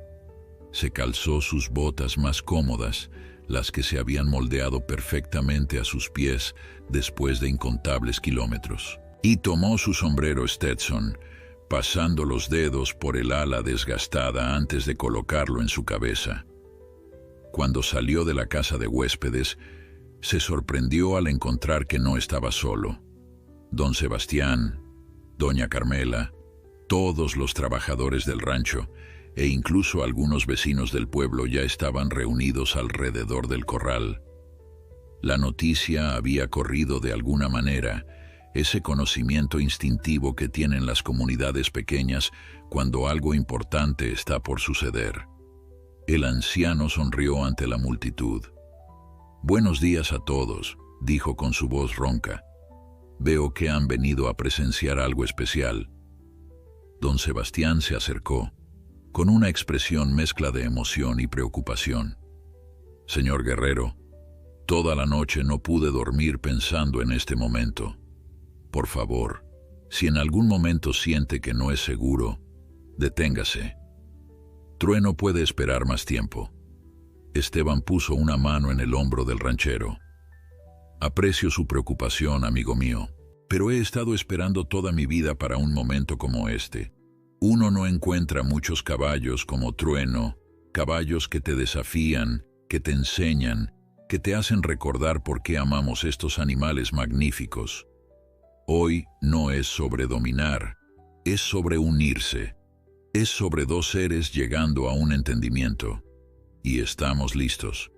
Se calzó sus botas más cómodas, las que se habían moldeado perfectamente a sus pies después de incontables kilómetros. Y tomó su sombrero Stetson, pasando los dedos por el ala desgastada antes de colocarlo en su cabeza. Cuando salió de la casa de huéspedes, se sorprendió al encontrar que no estaba solo. Don Sebastián, doña Carmela, todos los trabajadores del rancho e incluso algunos vecinos del pueblo ya estaban reunidos alrededor del corral. La noticia había corrido de alguna manera, ese conocimiento instintivo que tienen las comunidades pequeñas cuando algo importante está por suceder. El anciano sonrió ante la multitud. «Buenos días a todos», dijo con su voz ronca. «Veo que han venido a presenciar algo especial». Don Sebastián se acercó, con una expresión mezcla de emoción y preocupación. «Señor Guerrero, toda la noche no pude dormir pensando en este momento. Por favor, si en algún momento siente que no es seguro, deténgase. Trueno puede esperar más tiempo». Esteban puso una mano en el hombro del ranchero. «Aprecio su preocupación, amigo mío, pero he estado esperando toda mi vida para un momento como este. Uno no encuentra muchos caballos como Trueno, caballos que te desafían, que te enseñan, que te hacen recordar por qué amamos estos animales magníficos. Hoy no es sobre dominar, es sobre unirse, es sobre dos seres llegando a un entendimiento. Y estamos listos».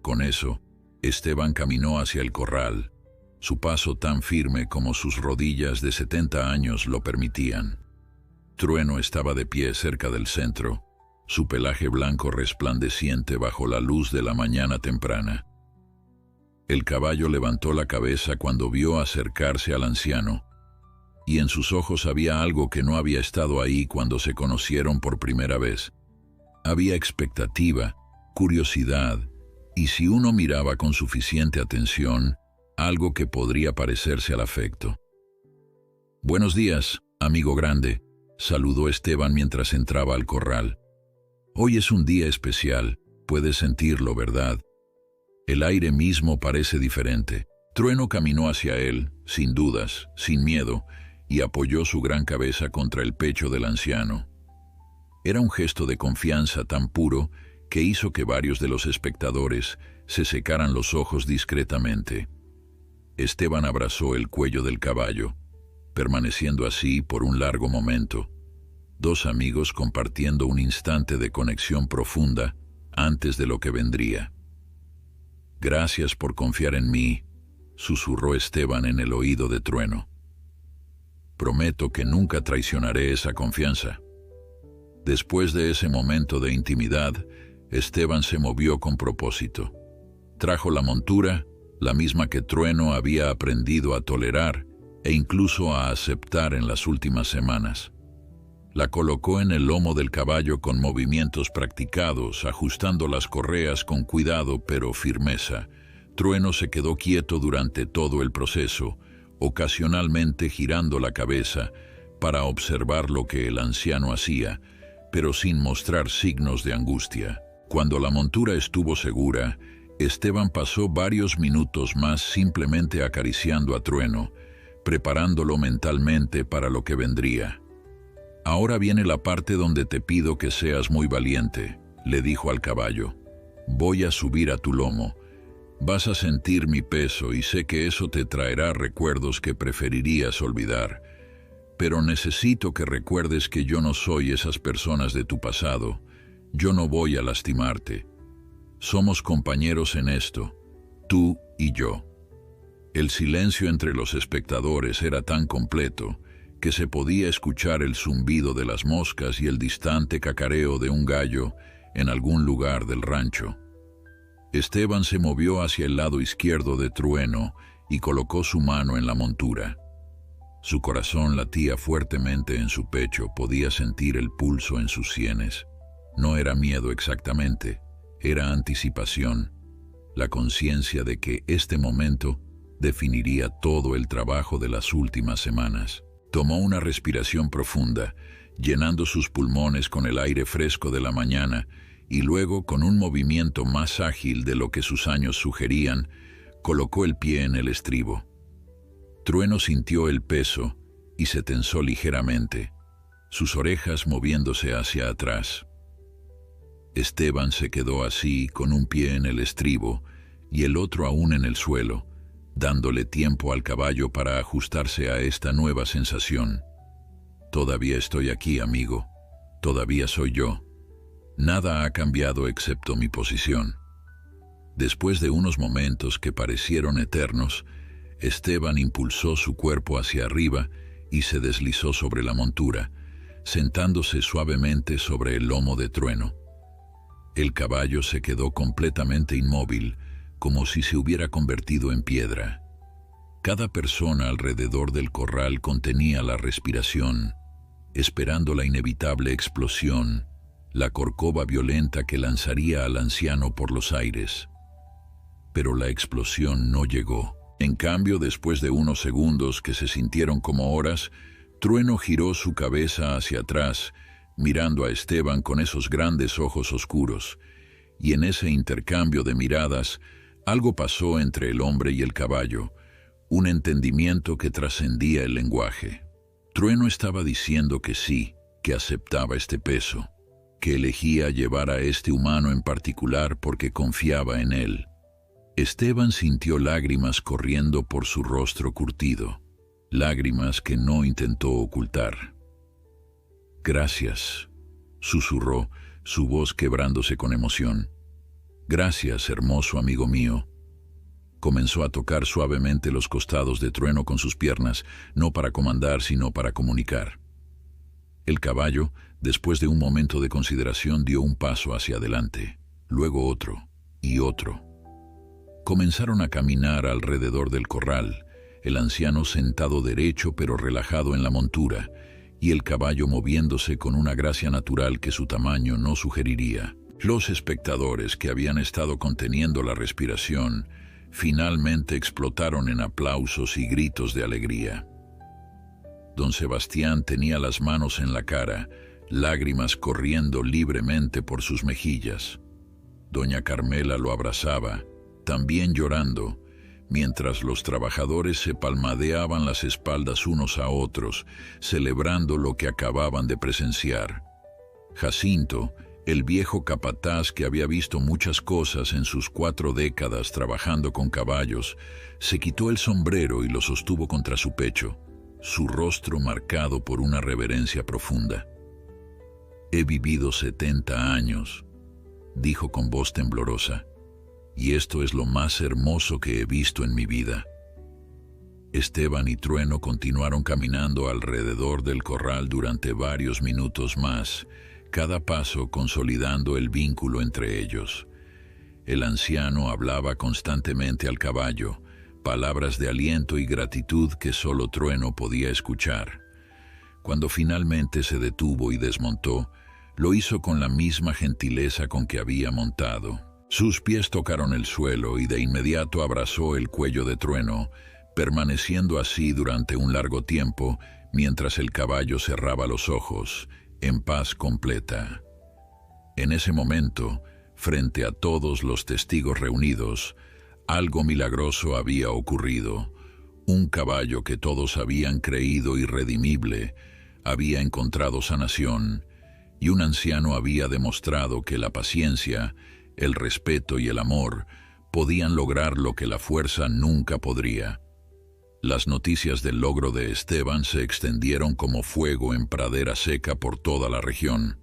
Con eso, Esteban caminó hacia el corral, su paso tan firme como sus rodillas de 70 años lo permitían. Trueno estaba de pie cerca del centro, su pelaje blanco resplandeciente bajo la luz de la mañana temprana. El caballo levantó la cabeza cuando vio acercarse al anciano, y en sus ojos había algo que no había estado ahí cuando se conocieron por primera vez. Había expectativa, curiosidad, y si uno miraba con suficiente atención, algo que podría parecerse al afecto. «Buenos días, amigo grande», saludó Esteban mientras entraba al corral. «Hoy es un día especial, puedes sentirlo, ¿verdad? El aire mismo parece diferente». Trueno caminó hacia él, sin dudas, sin miedo, y apoyó su gran cabeza contra el pecho del anciano. Era un gesto de confianza tan puro que hizo que varios de los espectadores se secaran los ojos discretamente. Esteban abrazó el cuello del caballo, permaneciendo así por un largo momento, dos amigos compartiendo un instante de conexión profunda antes de lo que vendría. «Gracias por confiar en mí», susurró Esteban en el oído de Trueno. «Prometo que nunca traicionaré esa confianza». Después de ese momento de intimidad, Esteban se movió con propósito. Trajo la montura, la misma que Trueno había aprendido a tolerar e incluso a aceptar en las últimas semanas. La colocó en el lomo del caballo con movimientos practicados, ajustando las correas con cuidado pero firmeza. Trueno se quedó quieto durante todo el proceso, ocasionalmente girando la cabeza para observar lo que el anciano hacía, pero sin mostrar signos de angustia. Cuando la montura estuvo segura, Esteban pasó varios minutos más simplemente acariciando a Trueno, preparándolo mentalmente para lo que vendría. «Ahora viene la parte donde te pido que seas muy valiente», le dijo al caballo. «Voy a subir a tu lomo. Vas a sentir mi peso y sé que eso te traerá recuerdos que preferirías olvidar. Pero necesito que recuerdes que yo no soy esas personas de tu pasado. Yo no voy a lastimarte. Somos compañeros en esto, tú y yo». El silencio entre los espectadores era tan completo que se podía escuchar el zumbido de las moscas y el distante cacareo de un gallo en algún lugar del rancho. Esteban se movió hacia el lado izquierdo de Trueno y colocó su mano en la montura. Su corazón latía fuertemente en su pecho, podía sentir el pulso en sus sienes. No era miedo exactamente, era anticipación, la conciencia de que este momento definiría todo el trabajo de las últimas semanas. Tomó una respiración profunda, llenando sus pulmones con el aire fresco de la mañana, y luego, con un movimiento más ágil de lo que sus años sugerían, colocó el pie en el estribo. Trueno sintió el peso y se tensó ligeramente, sus orejas moviéndose hacia atrás. Esteban se quedó así, con un pie en el estribo y el otro aún en el suelo, dándole tiempo al caballo para ajustarse a esta nueva sensación. «Todavía estoy aquí, amigo. Todavía soy yo. Nada ha cambiado excepto mi posición». Después de unos momentos que parecieron eternos, Esteban impulsó su cuerpo hacia arriba y se deslizó sobre la montura, sentándose suavemente sobre el lomo de Trueno. El caballo se quedó completamente inmóvil, como si se hubiera convertido en piedra. Cada persona alrededor del corral contenía la respiración, esperando la inevitable explosión, la corcova violenta que lanzaría al anciano por los aires. Pero la explosión no llegó. En cambio, después de unos segundos que se sintieron como horas, Trueno giró su cabeza hacia atrás, mirando a Esteban con esos grandes ojos oscuros, y en ese intercambio de miradas, algo pasó entre el hombre y el caballo, un entendimiento que trascendía el lenguaje. Trueno estaba diciendo que sí, que aceptaba este peso, que elegía llevar a este humano en particular porque confiaba en él. Esteban sintió lágrimas corriendo por su rostro curtido, lágrimas que no intentó ocultar. «Gracias», susurró, su voz quebrándose con emoción. «Gracias, hermoso amigo mío». Comenzó a tocar suavemente los costados de Trueno con sus piernas, no para comandar, sino para comunicar. El caballo, después de un momento de consideración, dio un paso hacia adelante, luego otro y otro. Comenzaron a caminar alrededor del corral, el anciano sentado derecho pero relajado en la montura, y el caballo moviéndose con una gracia natural que su tamaño no sugeriría. Los espectadores, que habían estado conteniendo la respiración, finalmente explotaron en aplausos y gritos de alegría. Don Sebastián tenía las manos en la cara, lágrimas corriendo libremente por sus mejillas. Doña Carmela lo abrazaba, también llorando, mientras los trabajadores se palmadeaban las espaldas unos a otros, celebrando lo que acababan de presenciar. Jacinto, el viejo capataz que había visto muchas cosas en sus 4 décadas trabajando con caballos, se quitó el sombrero y lo sostuvo contra su pecho, su rostro marcado por una reverencia profunda. «He vivido 70 años», dijo con voz temblorosa, «y esto es lo más hermoso que he visto en mi vida». Esteban y Trueno continuaron caminando alrededor del corral durante varios minutos más, cada paso consolidando el vínculo entre ellos. El anciano hablaba constantemente al caballo, palabras de aliento y gratitud que solo Trueno podía escuchar. Cuando finalmente se detuvo y desmontó, lo hizo con la misma gentileza con que había montado. Sus pies tocaron el suelo y de inmediato abrazó el cuello de Trueno, permaneciendo así durante un largo tiempo mientras el caballo cerraba los ojos, en paz completa. En ese momento, frente a todos los testigos reunidos, algo milagroso había ocurrido. Un caballo que todos habían creído irredimible había encontrado sanación, y un anciano había demostrado que la paciencia, el respeto y el amor podían lograr lo que la fuerza nunca podría. Las noticias del logro de Esteban se extendieron como fuego en pradera seca por toda la región.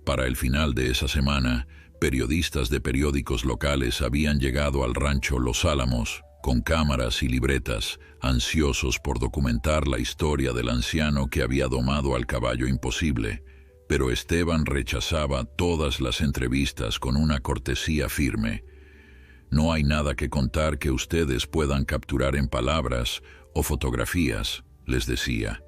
Para el final de esa semana, periodistas de periódicos locales habían llegado al rancho Los Álamos, con cámaras y libretas, ansiosos por documentar la historia del anciano que había domado al caballo imposible. Pero Esteban rechazaba todas las entrevistas con una cortesía firme. «No hay nada que contar que ustedes puedan capturar en palabras o fotografías», les decía.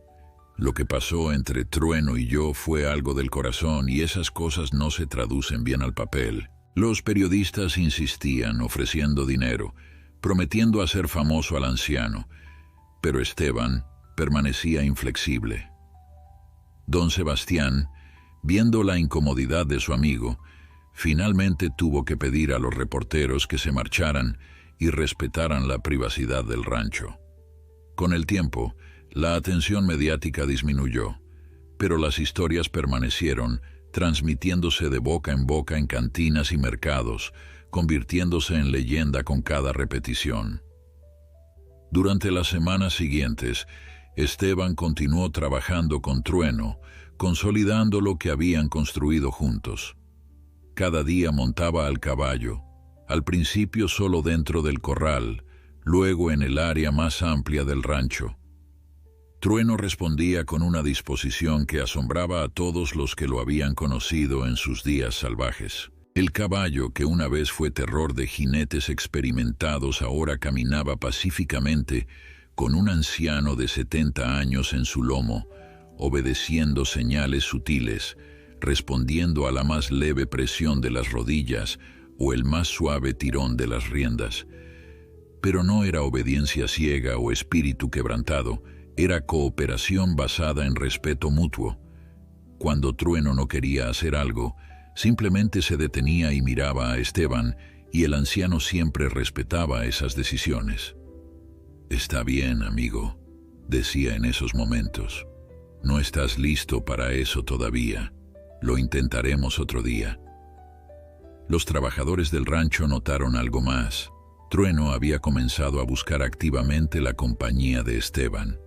«Lo que pasó entre Trueno y yo fue algo del corazón y esas cosas no se traducen bien al papel». Los periodistas insistían, ofreciendo dinero, prometiendo hacer famoso al anciano, pero Esteban permanecía inflexible. Don Sebastián, viendo la incomodidad de su amigo, finalmente tuvo que pedir a los reporteros que se marcharan y respetaran la privacidad del rancho. Con el tiempo, la atención mediática disminuyó, pero las historias permanecieron, transmitiéndose de boca en cantinas y mercados, convirtiéndose en leyenda con cada repetición. Durante las semanas siguientes, Esteban continuó trabajando con Trueno, consolidando lo que habían construido juntos. Cada día montaba al caballo, al principio solo dentro del corral, luego en el área más amplia del rancho. Trueno respondía con una disposición que asombraba a todos los que lo habían conocido en sus días salvajes. El caballo, que una vez fue terror de jinetes experimentados, ahora caminaba pacíficamente con un anciano de 70 años en su lomo, obedeciendo señales sutiles, respondiendo a la más leve presión de las rodillas o el más suave tirón de las riendas. Pero no era obediencia ciega o espíritu quebrantado, era cooperación basada en respeto mutuo. Cuando Trueno no quería hacer algo, simplemente se detenía y miraba a Esteban, y el anciano siempre respetaba esas decisiones. «Está bien, amigo», decía en esos momentos. «No estás listo para eso todavía. Lo intentaremos otro día». Los trabajadores del rancho notaron algo más. Trueno había comenzado a buscar activamente la compañía de Esteban.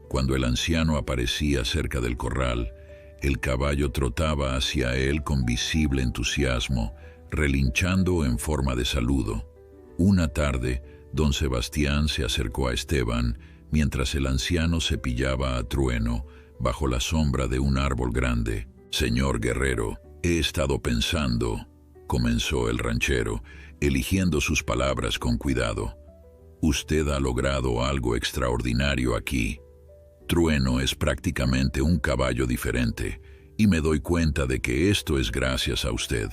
Cuando el anciano aparecía cerca del corral, el caballo trotaba hacia él con visible entusiasmo, relinchando en forma de saludo. Una tarde, don Sebastián se acercó a Esteban mientras el anciano cepillaba a Trueno bajo la sombra de un árbol grande. «Señor guerrero, he estado pensando», comenzó el ranchero, eligiendo sus palabras con cuidado. «Usted ha logrado algo extraordinario aquí. Trueno es prácticamente un caballo diferente, y me doy cuenta de que esto es gracias a usted».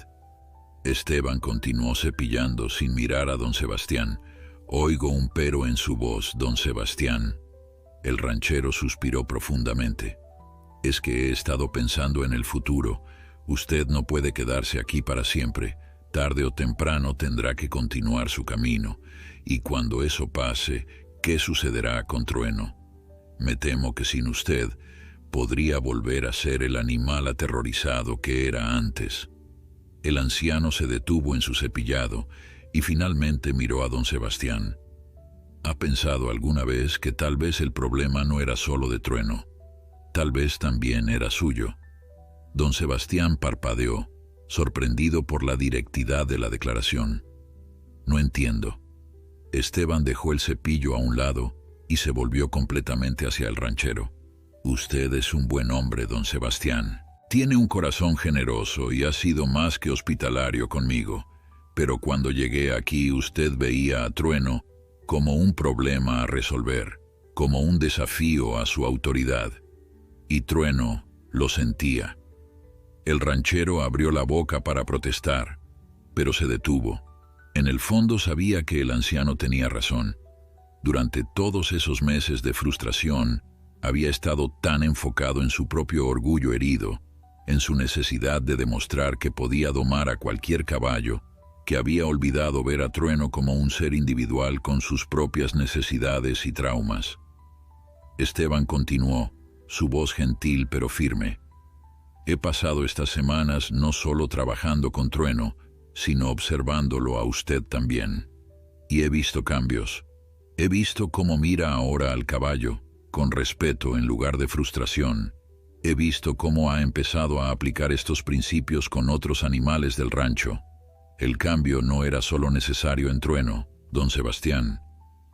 Esteban continuó cepillando sin mirar a don Sebastián. «Oigo un pero en su voz, don Sebastián». El ranchero suspiró profundamente. «Es que he estado pensando en el futuro. Usted no puede quedarse aquí para siempre. Tarde o temprano tendrá que continuar su camino, y cuando eso pase, ¿qué sucederá con Trueno? Me temo que sin usted podría volver a ser el animal aterrorizado que era antes. El anciano se detuvo en su cepillado y finalmente miró a don Sebastián. ¿Ha pensado alguna vez que tal vez el problema no era solo de Trueno? Tal vez también era suyo. Don Sebastián parpadeó, sorprendido por la directidad de la declaración. No entiendo. Esteban dejó el cepillo a un lado y se volvió completamente hacia el ranchero. Usted es un buen hombre, don Sebastián. Tiene un corazón generoso y ha sido más que hospitalario conmigo. Pero cuando llegué aquí usted veía a Trueno como un problema a resolver, como un desafío a su autoridad. Y Trueno lo sentía. El ranchero abrió la boca para protestar, pero se detuvo. En el fondo sabía que el anciano tenía razón. Durante todos esos meses de frustración, había estado tan enfocado en su propio orgullo herido, en su necesidad de demostrar que podía domar a cualquier caballo, que había olvidado ver a Trueno como un ser individual con sus propias necesidades y traumas. Esteban continuó, su voz gentil pero firme. He pasado estas semanas no solo trabajando con Trueno, sino observándolo a usted también. Y he visto cambios. He visto cómo mira ahora al caballo, con respeto en lugar de frustración. He visto cómo ha empezado a aplicar estos principios con otros animales del rancho. El cambio no era solo necesario en Trueno, don Sebastián.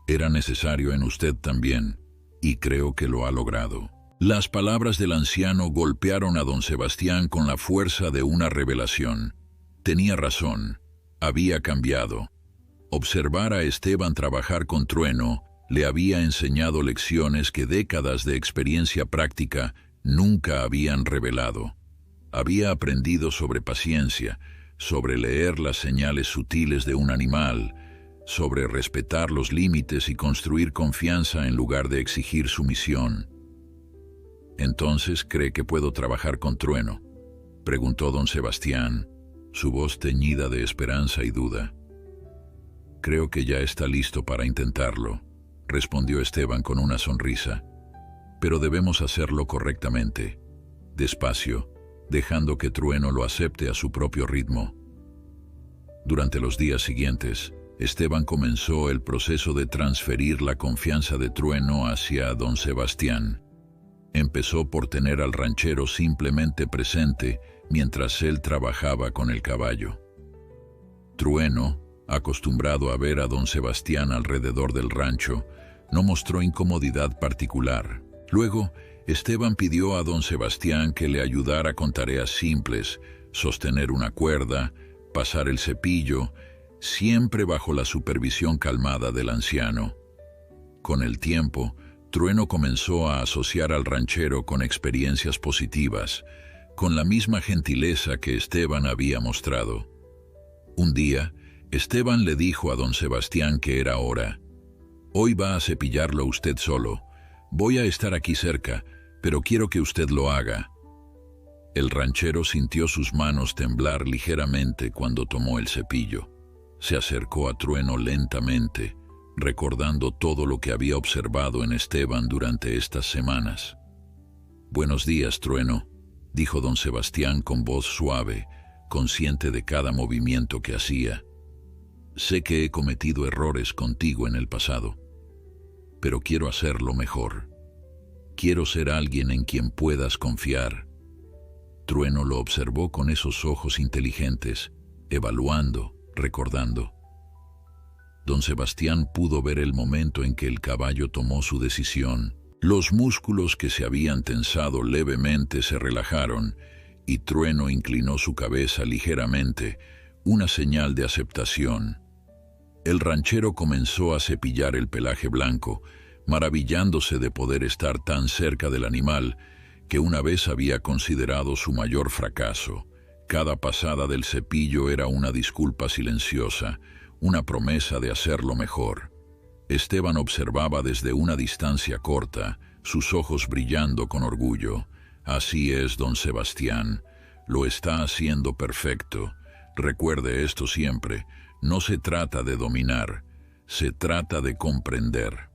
Era necesario en usted también, y creo que lo ha logrado. Las palabras del anciano golpearon a don Sebastián con la fuerza de una revelación. Tenía razón, había cambiado. Observar a Esteban trabajar con Trueno le había enseñado lecciones que décadas de experiencia práctica nunca habían revelado. Había aprendido sobre paciencia, sobre leer las señales sutiles de un animal, sobre respetar los límites y construir confianza en lugar de exigir sumisión. «¿Entonces cree que puedo trabajar con Trueno?», preguntó don Sebastián, su voz teñida de esperanza y duda. «Creo que ya está listo para intentarlo», respondió Esteban con una sonrisa. «Pero debemos hacerlo correctamente, despacio, dejando que Trueno lo acepte a su propio ritmo». Durante los días siguientes, Esteban comenzó el proceso de transferir la confianza de Trueno hacia don Sebastián. Empezó por tener al ranchero simplemente presente mientras él trabajaba con el caballo. Trueno, acostumbrado a ver a don Sebastián alrededor del rancho, no mostró incomodidad particular. Luego, Esteban pidió a don Sebastián que le ayudara con tareas simples, sostener una cuerda, pasar el cepillo, siempre bajo la supervisión calmada del anciano. Con el tiempo, Trueno comenzó a asociar al ranchero con experiencias positivas, con la misma gentileza que Esteban había mostrado. Un día, Esteban le dijo a don Sebastián que era hora. «Hoy va a cepillarlo usted solo. Voy a estar aquí cerca, pero quiero que usted lo haga». El ranchero sintió sus manos temblar ligeramente cuando tomó el cepillo. Se acercó a Trueno lentamente, recordando todo lo que había observado en Esteban durante estas semanas. «Buenos días, Trueno», dijo don Sebastián con voz suave, consciente de cada movimiento que hacía. «Sé que he cometido errores contigo en el pasado, pero quiero hacerlo mejor. Quiero ser alguien en quien puedas confiar». Trueno lo observó con esos ojos inteligentes, evaluando, recordando. Don Sebastián pudo ver el momento en que el caballo tomó su decisión. Los músculos que se habían tensado levemente se relajaron y Trueno inclinó su cabeza ligeramente, una señal de aceptación. El ranchero comenzó a cepillar el pelaje blanco, maravillándose de poder estar tan cerca del animal que una vez había considerado su mayor fracaso. Cada pasada del cepillo era una disculpa silenciosa, una promesa de hacerlo mejor. Esteban observaba desde una distancia corta, sus ojos brillando con orgullo. «Así es, don Sebastián. Lo está haciendo perfecto. Recuerde esto siempre, no se trata de dominar, se trata de comprender.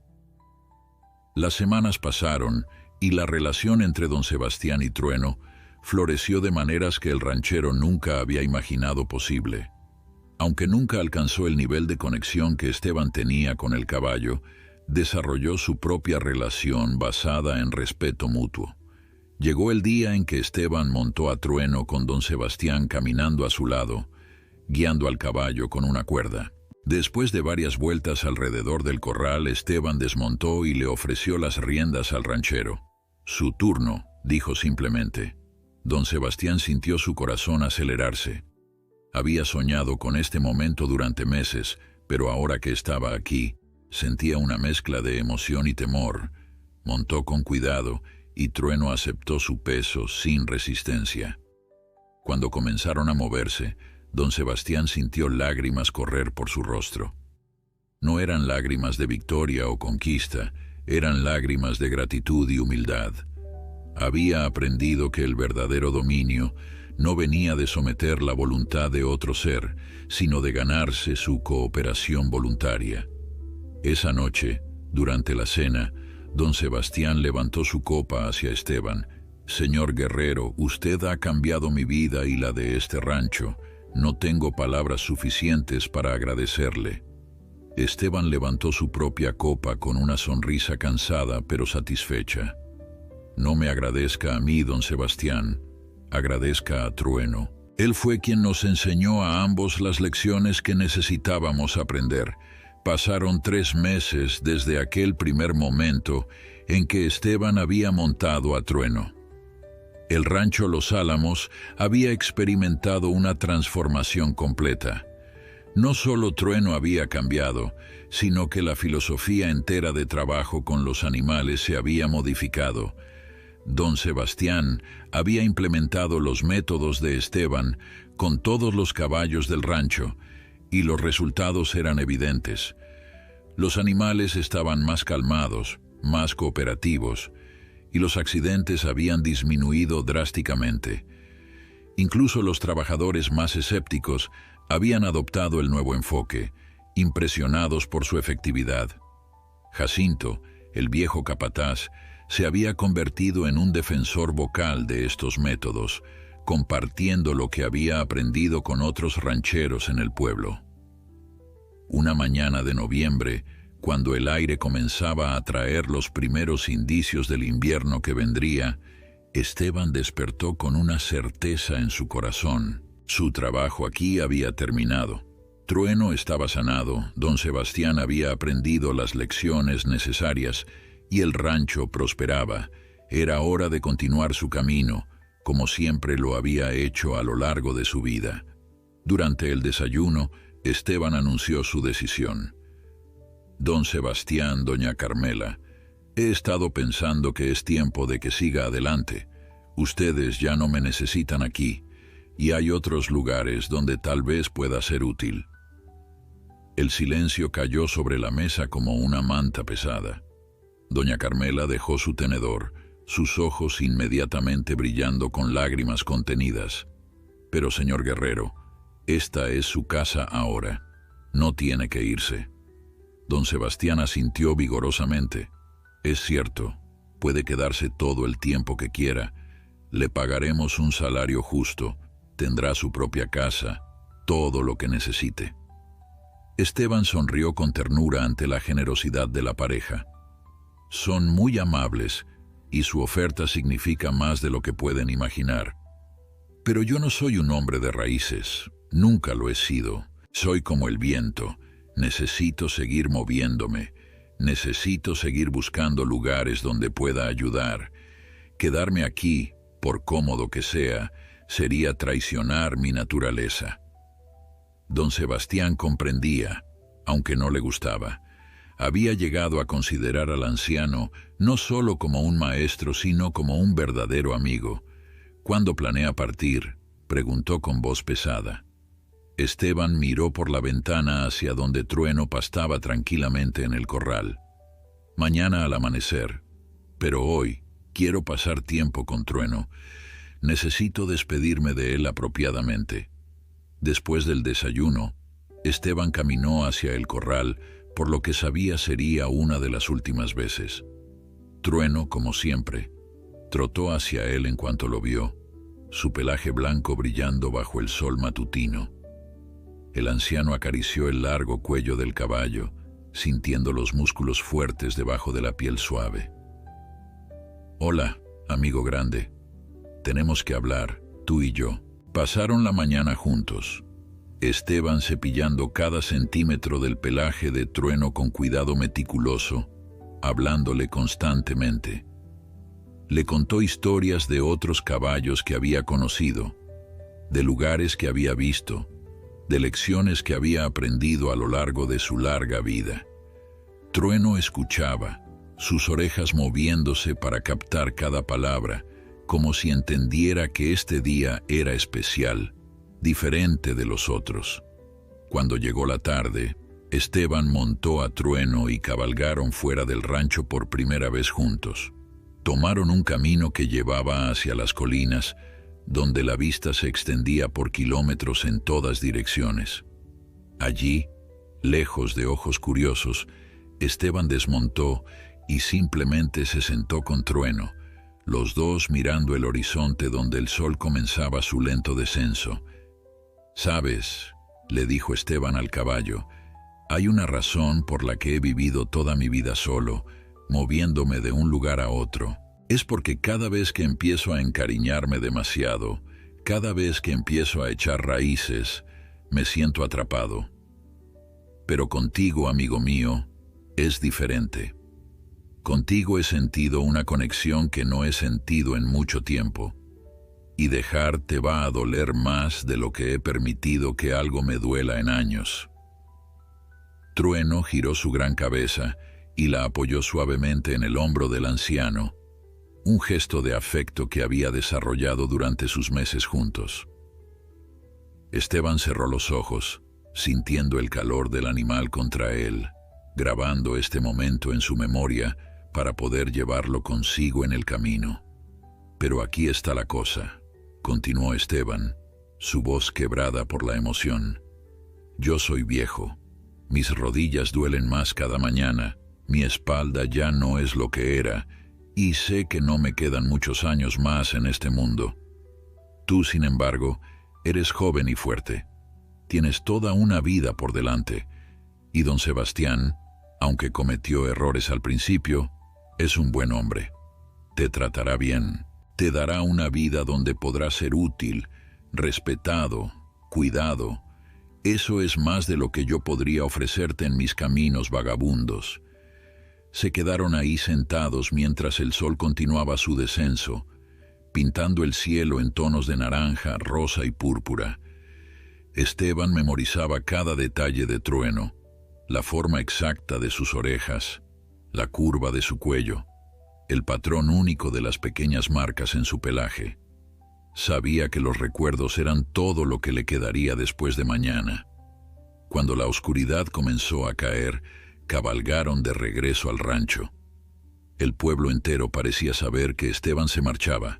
Las semanas pasaron y la relación entre don Sebastián y Trueno floreció de maneras que el ranchero nunca había imaginado posible. Aunque nunca alcanzó el nivel de conexión que Esteban tenía con el caballo, desarrolló su propia relación basada en respeto mutuo. Llegó el día en que Esteban montó a Trueno con don Sebastián caminando a su lado, guiando al caballo con una cuerda. Después de varias vueltas alrededor del corral, Esteban desmontó y le ofreció las riendas al ranchero. «Su turno», dijo simplemente. Don Sebastián sintió su corazón acelerarse. Había soñado con este momento durante meses, pero ahora que estaba aquí, sentía una mezcla de emoción y temor. Montó con cuidado y Trueno aceptó su peso sin resistencia. Cuando comenzaron a moverse, don Sebastián sintió lágrimas correr por su rostro. No eran lágrimas de victoria o conquista, eran lágrimas de gratitud y humildad. Había aprendido que el verdadero dominio no venía de someter la voluntad de otro ser, sino de ganarse su cooperación voluntaria. Esa noche, durante la cena, don Sebastián levantó su copa hacia Esteban. «Señor guerrero, usted ha cambiado mi vida y la de este rancho. No tengo palabras suficientes para agradecerle». Esteban levantó su propia copa con una sonrisa cansada pero satisfecha. «No me agradezca a mí, don Sebastián, agradezca a Trueno. Él fue quien nos enseñó a ambos las lecciones que necesitábamos aprender». Pasaron 3 meses desde aquel primer momento en que Esteban había montado a Trueno. El rancho Los Álamos había experimentado una transformación completa. No solo Trueno había cambiado, sino que la filosofía entera de trabajo con los animales se había modificado. Don Sebastián había implementado los métodos de Esteban con todos los caballos del rancho, y los resultados eran evidentes. Los animales estaban más calmados, más cooperativos, y los accidentes habían disminuido drásticamente. Incluso los trabajadores más escépticos habían adoptado el nuevo enfoque, impresionados por su efectividad. Jacinto, el viejo capataz, se había convertido en un defensor vocal de estos métodos, compartiendo lo que había aprendido con otros rancheros en el pueblo. Una mañana de noviembre, cuando el aire comenzaba a traer los primeros indicios del invierno que vendría, Esteban despertó con una certeza en su corazón. Su trabajo aquí había terminado. Trueno estaba sanado, don Sebastián había aprendido las lecciones necesarias y el rancho prosperaba. Era hora de continuar su camino, como siempre lo había hecho a lo largo de su vida. Durante el desayuno, Esteban anunció su decisión. «Don Sebastián, doña Carmela, he estado pensando que es tiempo de que siga adelante. Ustedes ya no me necesitan aquí, y hay otros lugares donde tal vez pueda ser útil». El silencio cayó sobre la mesa como una manta pesada. Doña Carmela dejó su tenedor, sus ojos inmediatamente brillando con lágrimas contenidas. «Pero, señor guerrero, esta es su casa ahora. No tiene que irse». Don Sebastián asintió vigorosamente. «Es cierto, puede quedarse todo el tiempo que quiera. Le pagaremos un salario justo, tendrá su propia casa, todo lo que necesite». Esteban sonrió con ternura ante la generosidad de la pareja. «Son muy amables y su oferta significa más de lo que pueden imaginar. Pero yo no soy un hombre de raíces, nunca lo he sido. Soy como el viento, necesito seguir moviéndome, necesito seguir buscando lugares donde pueda ayudar. Quedarme aquí, por cómodo que sea, sería traicionar mi naturaleza». Don Sebastián comprendía, aunque no le gustaba. Había llegado a considerar al anciano no solo como un maestro, sino como un verdadero amigo. «¿Cuándo planea partir?», preguntó con voz pesada. Esteban miró por la ventana hacia donde Trueno pastaba tranquilamente en el corral. «Mañana al amanecer, pero hoy quiero pasar tiempo con Trueno. Necesito despedirme de él apropiadamente». Después del desayuno, Esteban caminó hacia el corral, por lo que sabía sería una de las últimas veces. Trueno, como siempre, trotó hacia él en cuanto lo vio, su pelaje blanco brillando bajo el sol matutino. El anciano acarició el largo cuello del caballo, sintiendo los músculos fuertes debajo de la piel suave. «Hola, amigo grande. Tenemos que hablar, tú y yo». Pasaron la mañana juntos. Esteban cepillando cada centímetro del pelaje de Trueno con cuidado meticuloso, hablándole constantemente. Le contó historias de otros caballos que había conocido, de lugares que había visto, de lecciones que había aprendido a lo largo de su larga vida. Trueno escuchaba, sus orejas moviéndose para captar cada palabra, como si entendiera que este día era especial, diferente de los otros. Cuando llegó la tarde, Esteban montó a Trueno y cabalgaron fuera del rancho por primera vez juntos. Tomaron un camino que llevaba hacia las colinas, donde la vista se extendía por kilómetros en todas direcciones. Allí, lejos de ojos curiosos, Esteban desmontó y simplemente se sentó con Trueno, los dos mirando el horizonte donde el sol comenzaba su lento descenso. «Sabes», le dijo Esteban al caballo, «hay una razón por la que he vivido toda mi vida solo, moviéndome de un lugar a otro. Es porque cada vez que empiezo a encariñarme demasiado, cada vez que empiezo a echar raíces, me siento atrapado. Pero contigo, amigo mío, es diferente. Contigo he sentido una conexión que no he sentido en mucho tiempo, y dejar te va a doler más de lo que he permitido que algo me duela en años». Trueno giró su gran cabeza y la apoyó suavemente en el hombro del anciano, un gesto de afecto que había desarrollado durante sus meses juntos. Esteban cerró los ojos, sintiendo el calor del animal contra él, grabando este momento en su memoria para poder llevarlo consigo en el camino. «Pero aquí está la cosa», continuó Esteban, su voz quebrada por la emoción. «Yo soy viejo. Mis rodillas duelen más cada mañana, mi espalda ya no es lo que era, y sé que no me quedan muchos años más en este mundo. Tú, sin embargo, eres joven y fuerte. Tienes toda una vida por delante, y don Sebastián, aunque cometió errores al principio, es un buen hombre. Te tratará bien, te dará una vida donde podrás ser útil, respetado, cuidado. Eso es más de lo que yo podría ofrecerte en mis caminos vagabundos». Se quedaron ahí sentados mientras el sol continuaba su descenso, pintando el cielo en tonos de naranja, rosa y púrpura. Esteban memorizaba cada detalle de Trueno, la forma exacta de sus orejas, la curva de su cuello, el patrón único de las pequeñas marcas en su pelaje. Sabía que los recuerdos eran todo lo que le quedaría después de mañana. Cuando la oscuridad comenzó a caer, cabalgaron de regreso al rancho. El pueblo entero parecía saber que Esteban se marchaba,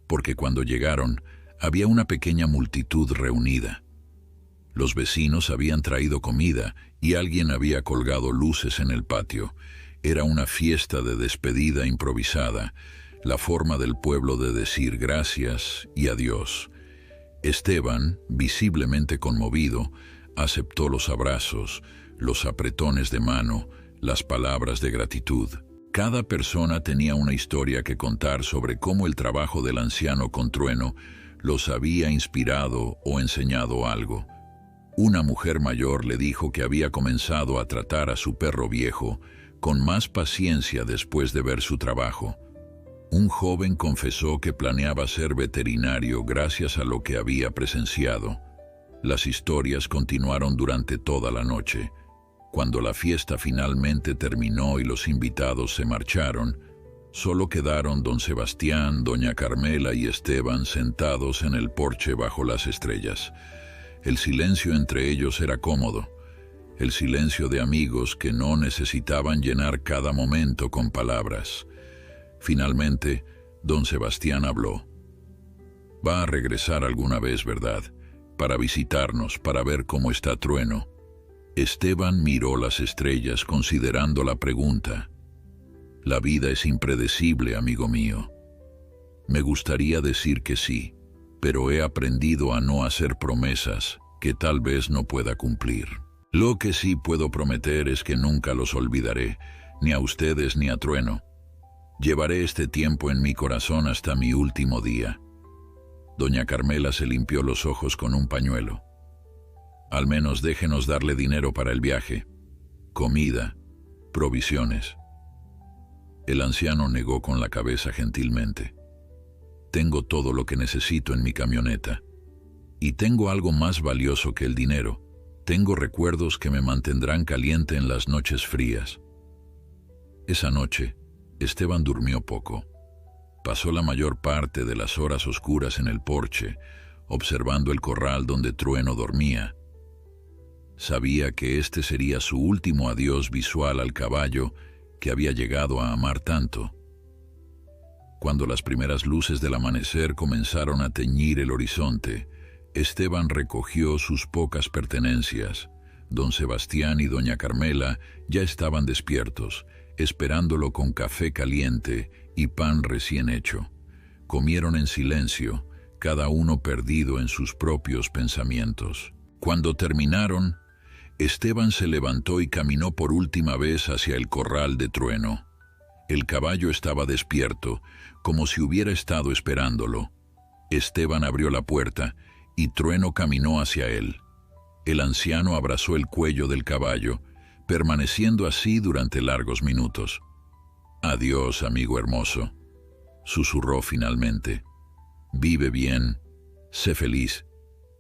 porque cuando llegaron había una pequeña multitud reunida. Los vecinos habían traído comida y alguien había colgado luces en el patio. Era una fiesta de despedida improvisada, la forma del pueblo de decir gracias y adiós. Esteban, visiblemente conmovido, aceptó los abrazos, los apretones de mano, las palabras de gratitud. Cada persona tenía una historia que contar sobre cómo el trabajo del anciano con Trueno los había inspirado o enseñado algo. Una mujer mayor le dijo que había comenzado a tratar a su perro viejo con más paciencia después de ver su trabajo. Un joven confesó que planeaba ser veterinario gracias a lo que había presenciado. Las historias continuaron durante toda la noche. Cuando la fiesta finalmente terminó y los invitados se marcharon, solo quedaron don Sebastián, doña Carmela y Esteban sentados en el porche bajo las estrellas. El silencio entre ellos era cómodo, el silencio de amigos que no necesitaban llenar cada momento con palabras. Finalmente, don Sebastián habló. «Va a regresar alguna vez, ¿verdad? para visitarnos, para ver cómo está Trueno. Esteban miró las estrellas considerando la pregunta. La vida es impredecible, amigo mío. Me gustaría decir que sí, pero he aprendido a no hacer promesas que tal vez no pueda cumplir. Lo que sí puedo prometer es que nunca los olvidaré, ni a ustedes ni a Trueno. Llevaré este tiempo en mi corazón hasta mi último día. Doña Carmela se limpió los ojos con un pañuelo. Al menos déjenos darle dinero para el viaje, comida, provisiones. El anciano negó con la cabeza gentilmente. Tengo todo lo que necesito en mi camioneta. Y tengo algo más valioso que el dinero. Tengo recuerdos que me mantendrán caliente en las noches frías. Esa noche, Esteban durmió poco. Pasó la mayor parte de las horas oscuras en el porche, observando el corral donde Trueno dormía. Sabía que este sería su último adiós visual al caballo que había llegado a amar tanto. Cuando las primeras luces del amanecer comenzaron a teñir el horizonte, Esteban recogió sus pocas pertenencias. Don Sebastián y doña Carmela ya estaban despiertos, esperándolo con café caliente y pan recién hecho. Comieron en silencio, cada uno perdido en sus propios pensamientos. Cuando terminaron, Esteban se levantó y caminó por última vez hacia el corral de Trueno. El caballo estaba despierto, como si hubiera estado esperándolo. Esteban abrió la puerta y Trueno caminó hacia él. El anciano abrazó el cuello del caballo, permaneciendo así durante largos minutos. «Adiós, amigo hermoso», susurró finalmente. «Vive bien, sé feliz,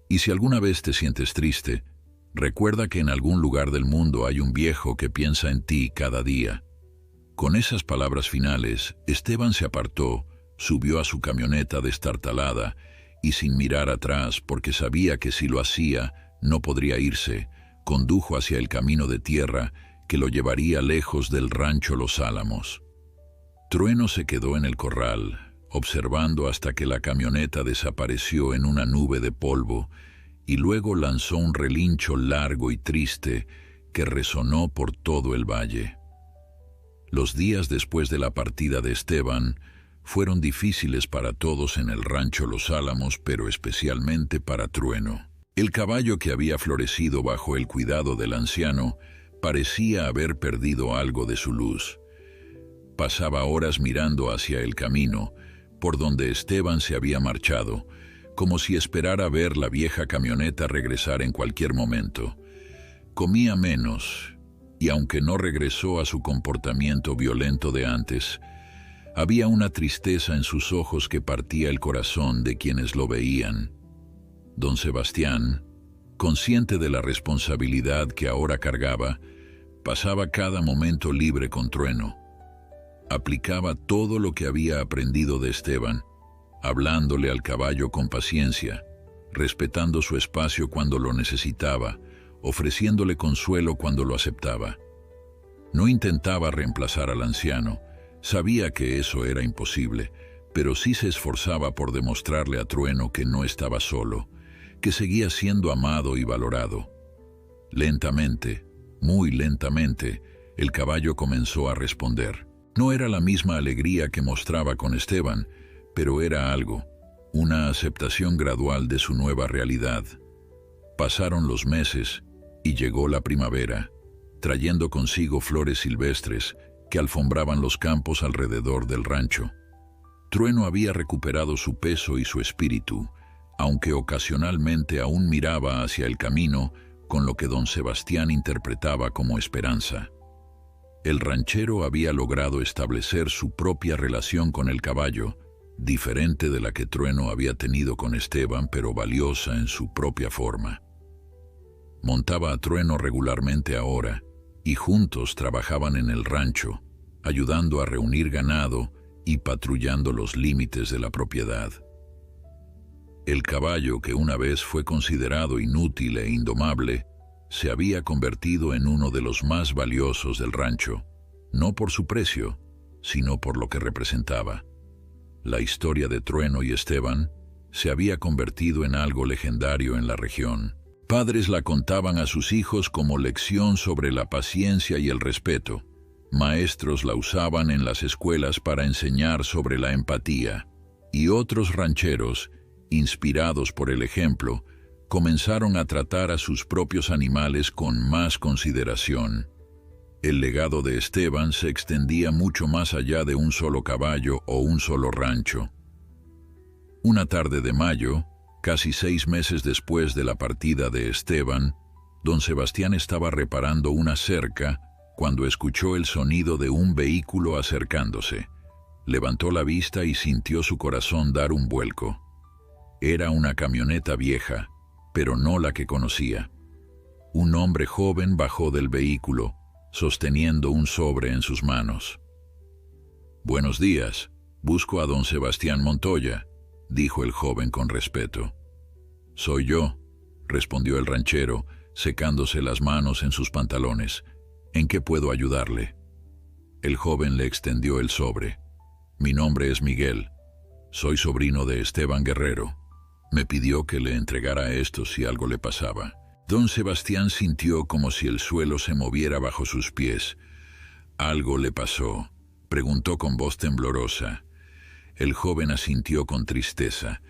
y si alguna vez te sientes triste, recuerda que en algún lugar del mundo hay un viejo que piensa en ti cada día». Con esas palabras finales, Esteban se apartó, subió a su camioneta destartalada y sin mirar atrás, porque sabía que si lo hacía, no podría irse, condujo hacia el camino de tierra que lo llevaría lejos del rancho Los Álamos. Trueno se quedó en el corral, observando hasta que la camioneta desapareció en una nube de polvo y luego lanzó un relincho largo y triste que resonó por todo el valle. Los días después de la partida de Esteban fueron difíciles para todos en el rancho Los Álamos, pero especialmente para Trueno. El caballo que había florecido bajo el cuidado del anciano parecía haber perdido algo de su luz. Pasaba horas mirando hacia el camino, por donde Esteban se había marchado, como si esperara ver la vieja camioneta regresar en cualquier momento. Comía menos, y aunque no regresó a su comportamiento violento de antes, había una tristeza en sus ojos que partía el corazón de quienes lo veían. Don Sebastián, consciente de la responsabilidad que ahora cargaba, pasaba cada momento libre con Trueno. Aplicaba todo lo que había aprendido de Esteban, hablándole al caballo con paciencia, respetando su espacio cuando lo necesitaba, ofreciéndole consuelo cuando lo aceptaba. No intentaba reemplazar al anciano, sabía que eso era imposible, pero sí se esforzaba por demostrarle a Trueno que no estaba solo, que seguía siendo amado y valorado. Lentamente, muy lentamente, el caballo comenzó a responder. No era la misma alegría que mostraba con Esteban, pero era algo, una aceptación gradual de su nueva realidad. Pasaron los meses y llegó la primavera, trayendo consigo flores silvestres que alfombraban los campos alrededor del rancho. Trueno había recuperado su peso y su espíritu, aunque ocasionalmente aún miraba hacia el camino con lo que don Sebastián interpretaba como esperanza. El ranchero había logrado establecer su propia relación con el caballo, diferente de la que Trueno había tenido con Esteban, pero valiosa en su propia forma. Montaba a Trueno regularmente ahora, y juntos trabajaban en el rancho, ayudando a reunir ganado y patrullando los límites de la propiedad. El caballo, que una vez fue considerado inútil e indomable, se había convertido en uno de los más valiosos del rancho, no por su precio, sino por lo que representaba. La historia de Trueno y Esteban se había convertido en algo legendario en la región. Padres la contaban a sus hijos como lección sobre la paciencia y el respeto. Maestros la usaban en las escuelas para enseñar sobre la empatía. Y otros rancheros, inspirados por el ejemplo, comenzaron a tratar a sus propios animales con más consideración. El legado de Esteban se extendía mucho más allá de un solo caballo o un solo rancho. Una tarde de mayo, casi 6 meses después de la partida de Esteban, don Sebastián estaba reparando una cerca cuando escuchó el sonido de un vehículo acercándose. Levantó la vista y sintió su corazón dar un vuelco. Era una camioneta vieja, pero no la que conocía. Un hombre joven bajó del vehículo, sosteniendo un sobre en sus manos. «Buenos días, busco a don Sebastián Montoya», dijo el joven con respeto. «Soy yo», respondió el ranchero, secándose las manos en sus pantalones. «¿En qué puedo ayudarle?». El joven le extendió el sobre. «Mi nombre es Miguel. Soy sobrino de Esteban Guerrero. Me pidió que le entregara esto si algo le pasaba». Don Sebastián sintió como si el suelo se moviera bajo sus pies. «¿Algo le pasó?», preguntó con voz temblorosa. El joven asintió con tristeza.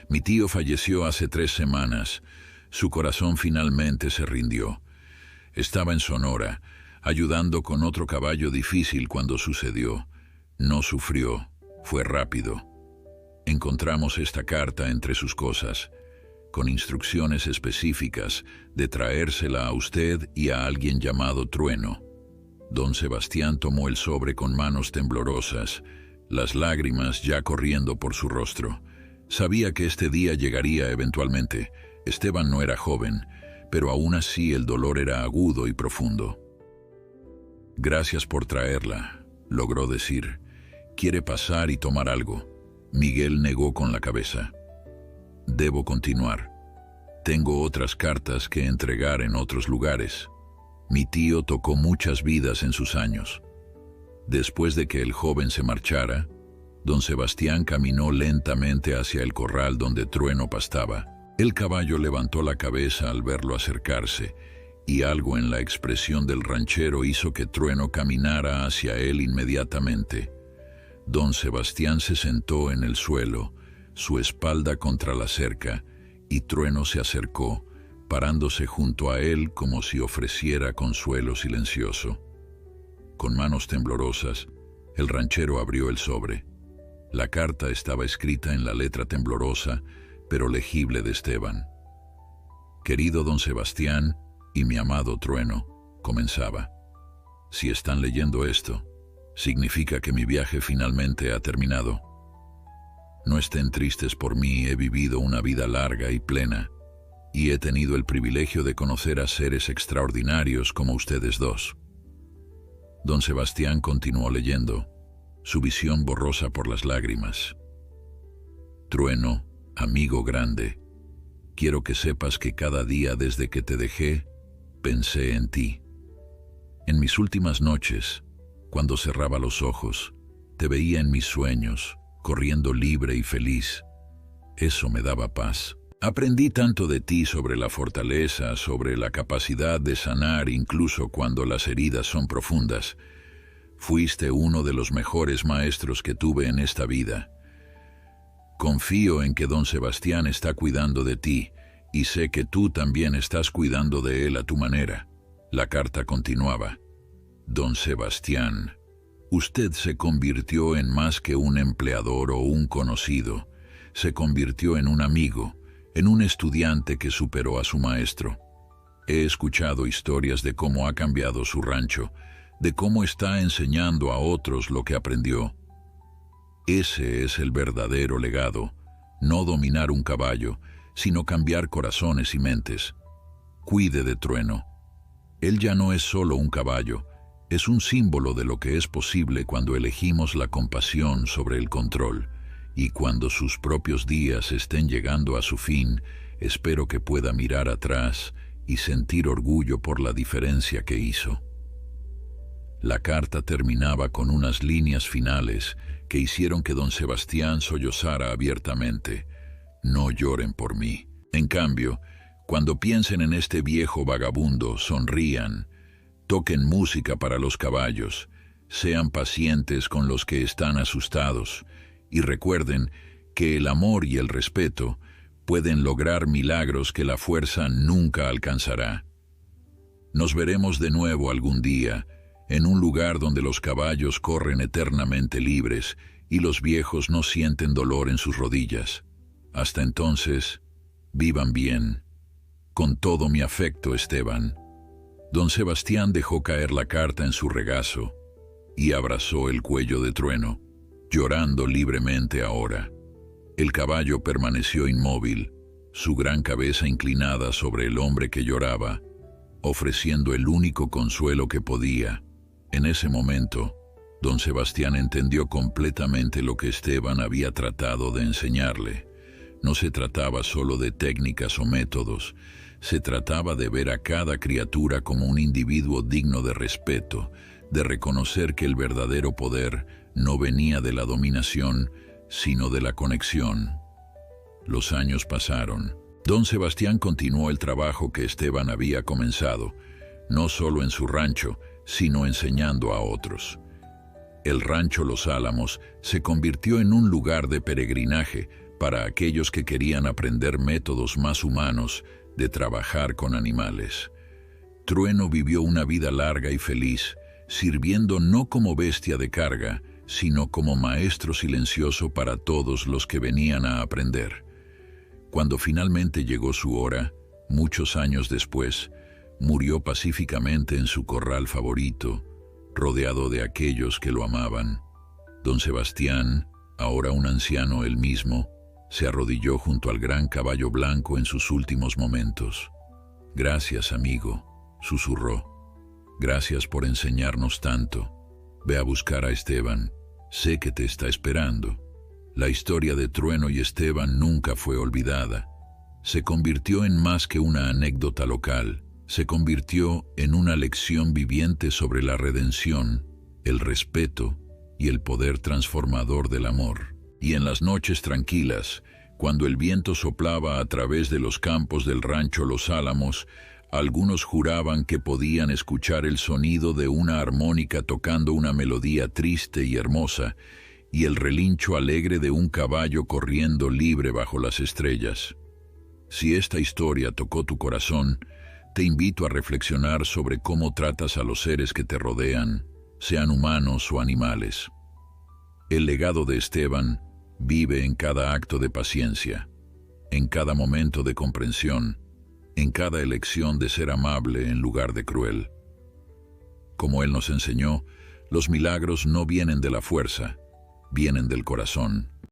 «Mi tío falleció hace 3 semanas. Su corazón finalmente se rindió. Estaba en Sonora, ayudando con otro caballo difícil cuando sucedió. No sufrió, fue rápido. Encontramos esta carta entre sus cosas, con instrucciones específicas de traérsela a usted y a alguien llamado Trueno». Don Sebastián tomó el sobre con manos temblorosas, las lágrimas ya corriendo por su rostro. Sabía que este día llegaría eventualmente. Esteban no era joven, pero aún así el dolor era agudo y profundo. «Gracias por traerla», logró decir. «¿Quiere pasar y tomar algo?». Miguel negó con la cabeza. «Debo continuar. Tengo otras cartas que entregar en otros lugares. Mi tío tocó muchas vidas en sus años». Después de que el joven se marchara, don Sebastián caminó lentamente hacia el corral donde Trueno pastaba. El caballo levantó la cabeza al verlo acercarse, y algo en la expresión del ranchero hizo que Trueno caminara hacia él inmediatamente. Don Sebastián se sentó en el suelo, su espalda contra la cerca, y Trueno se acercó, parándose junto a él como si ofreciera consuelo silencioso. Con manos temblorosas, el ranchero abrió el sobre. La carta estaba escrita en la letra temblorosa, pero legible de Esteban. «Querido don Sebastián y mi amado Trueno», comenzaba. «Si están leyendo esto, significa que mi viaje finalmente ha terminado. No estén tristes por mí, he vivido una vida larga y plena, y he tenido el privilegio de conocer a seres extraordinarios como ustedes dos». Don Sebastián continuó leyendo, su visión borrosa por las lágrimas. «Trueno, amigo grande, quiero que sepas que cada día desde que te dejé, pensé en ti. En mis últimas noches, cuando cerraba los ojos, te veía en mis sueños, corriendo libre y feliz. Eso me daba paz. Aprendí tanto de ti sobre la fortaleza, sobre la capacidad de sanar incluso cuando las heridas son profundas. Fuiste uno de los mejores maestros que tuve en esta vida. Confío en que don Sebastián está cuidando de ti, y sé que tú también estás cuidando de él a tu manera». La carta continuaba. «Don Sebastián, usted se convirtió en más que un empleador o un conocido. Se convirtió en un amigo, en un estudiante que superó a su maestro. He escuchado historias de cómo ha cambiado su rancho, de cómo está enseñando a otros lo que aprendió. Ese es el verdadero legado, no dominar un caballo, sino cambiar corazones y mentes. Cuide de Trueno. Él ya no es solo un caballo, es un símbolo de lo que es posible cuando elegimos la compasión sobre el control, y cuando sus propios días estén llegando a su fin, espero que pueda mirar atrás y sentir orgullo por la diferencia que hizo». La carta terminaba con unas líneas finales que hicieron que don Sebastián sollozara abiertamente. no lloren por mí. En cambio, cuando piensen en este viejo vagabundo, sonrían, toquen música para los caballos, sean pacientes con los que están asustados y recuerden que el amor y el respeto pueden lograr milagros que la fuerza nunca alcanzará. Nos veremos de nuevo algún día, en un lugar donde los caballos corren eternamente libres y los viejos no sienten dolor en sus rodillas. Hasta entonces, vivan bien. Con todo mi afecto, Esteban. Don Sebastián dejó caer la carta en su regazo y abrazó el cuello de Trueno, llorando libremente ahora. El caballo permaneció inmóvil, su gran cabeza inclinada sobre el hombre que lloraba, ofreciendo el único consuelo que podía. En ese momento, don Sebastián entendió completamente lo que Esteban había tratado de enseñarle. No se trataba solo de técnicas o métodos, se trataba de ver a cada criatura como un individuo digno de respeto, de reconocer que el verdadero poder no venía de la dominación, sino de la conexión. Los años pasaron. Don Sebastián continuó el trabajo que Esteban había comenzado, no solo en su rancho, sino enseñando a otros. El rancho Los Álamos se convirtió en un lugar de peregrinaje para aquellos que querían aprender métodos más humanos de trabajar con animales. Trueno vivió una vida larga y feliz, sirviendo no como bestia de carga, sino como maestro silencioso para todos los que venían a aprender. Cuando finalmente llegó su hora, muchos años después, murió pacíficamente en su corral favorito, rodeado de aquellos que lo amaban. Don Sebastián, ahora un anciano él mismo, se arrodilló junto al gran caballo blanco en sus últimos momentos. «Gracias, amigo», susurró. «Gracias por enseñarnos tanto. Ve a buscar a Esteban. Sé que te está esperando». La historia de Trueno y Esteban nunca fue olvidada. Se convirtió en más que una anécdota local. Se convirtió en una lección viviente sobre la redención, el respeto y el poder transformador del amor. Y en las noches tranquilas, cuando el viento soplaba a través de los campos del rancho Los Álamos, algunos juraban que podían escuchar el sonido de una armónica tocando una melodía triste y hermosa, y el relincho alegre de un caballo corriendo libre bajo las estrellas. Si esta historia tocó tu corazón, te invito a reflexionar sobre cómo tratas a los seres que te rodean, sean humanos o animales. El legado de Esteban vive en cada acto de paciencia, en cada momento de comprensión, en cada elección de ser amable en lugar de cruel. Como él nos enseñó, los milagros no vienen de la fuerza, vienen del corazón.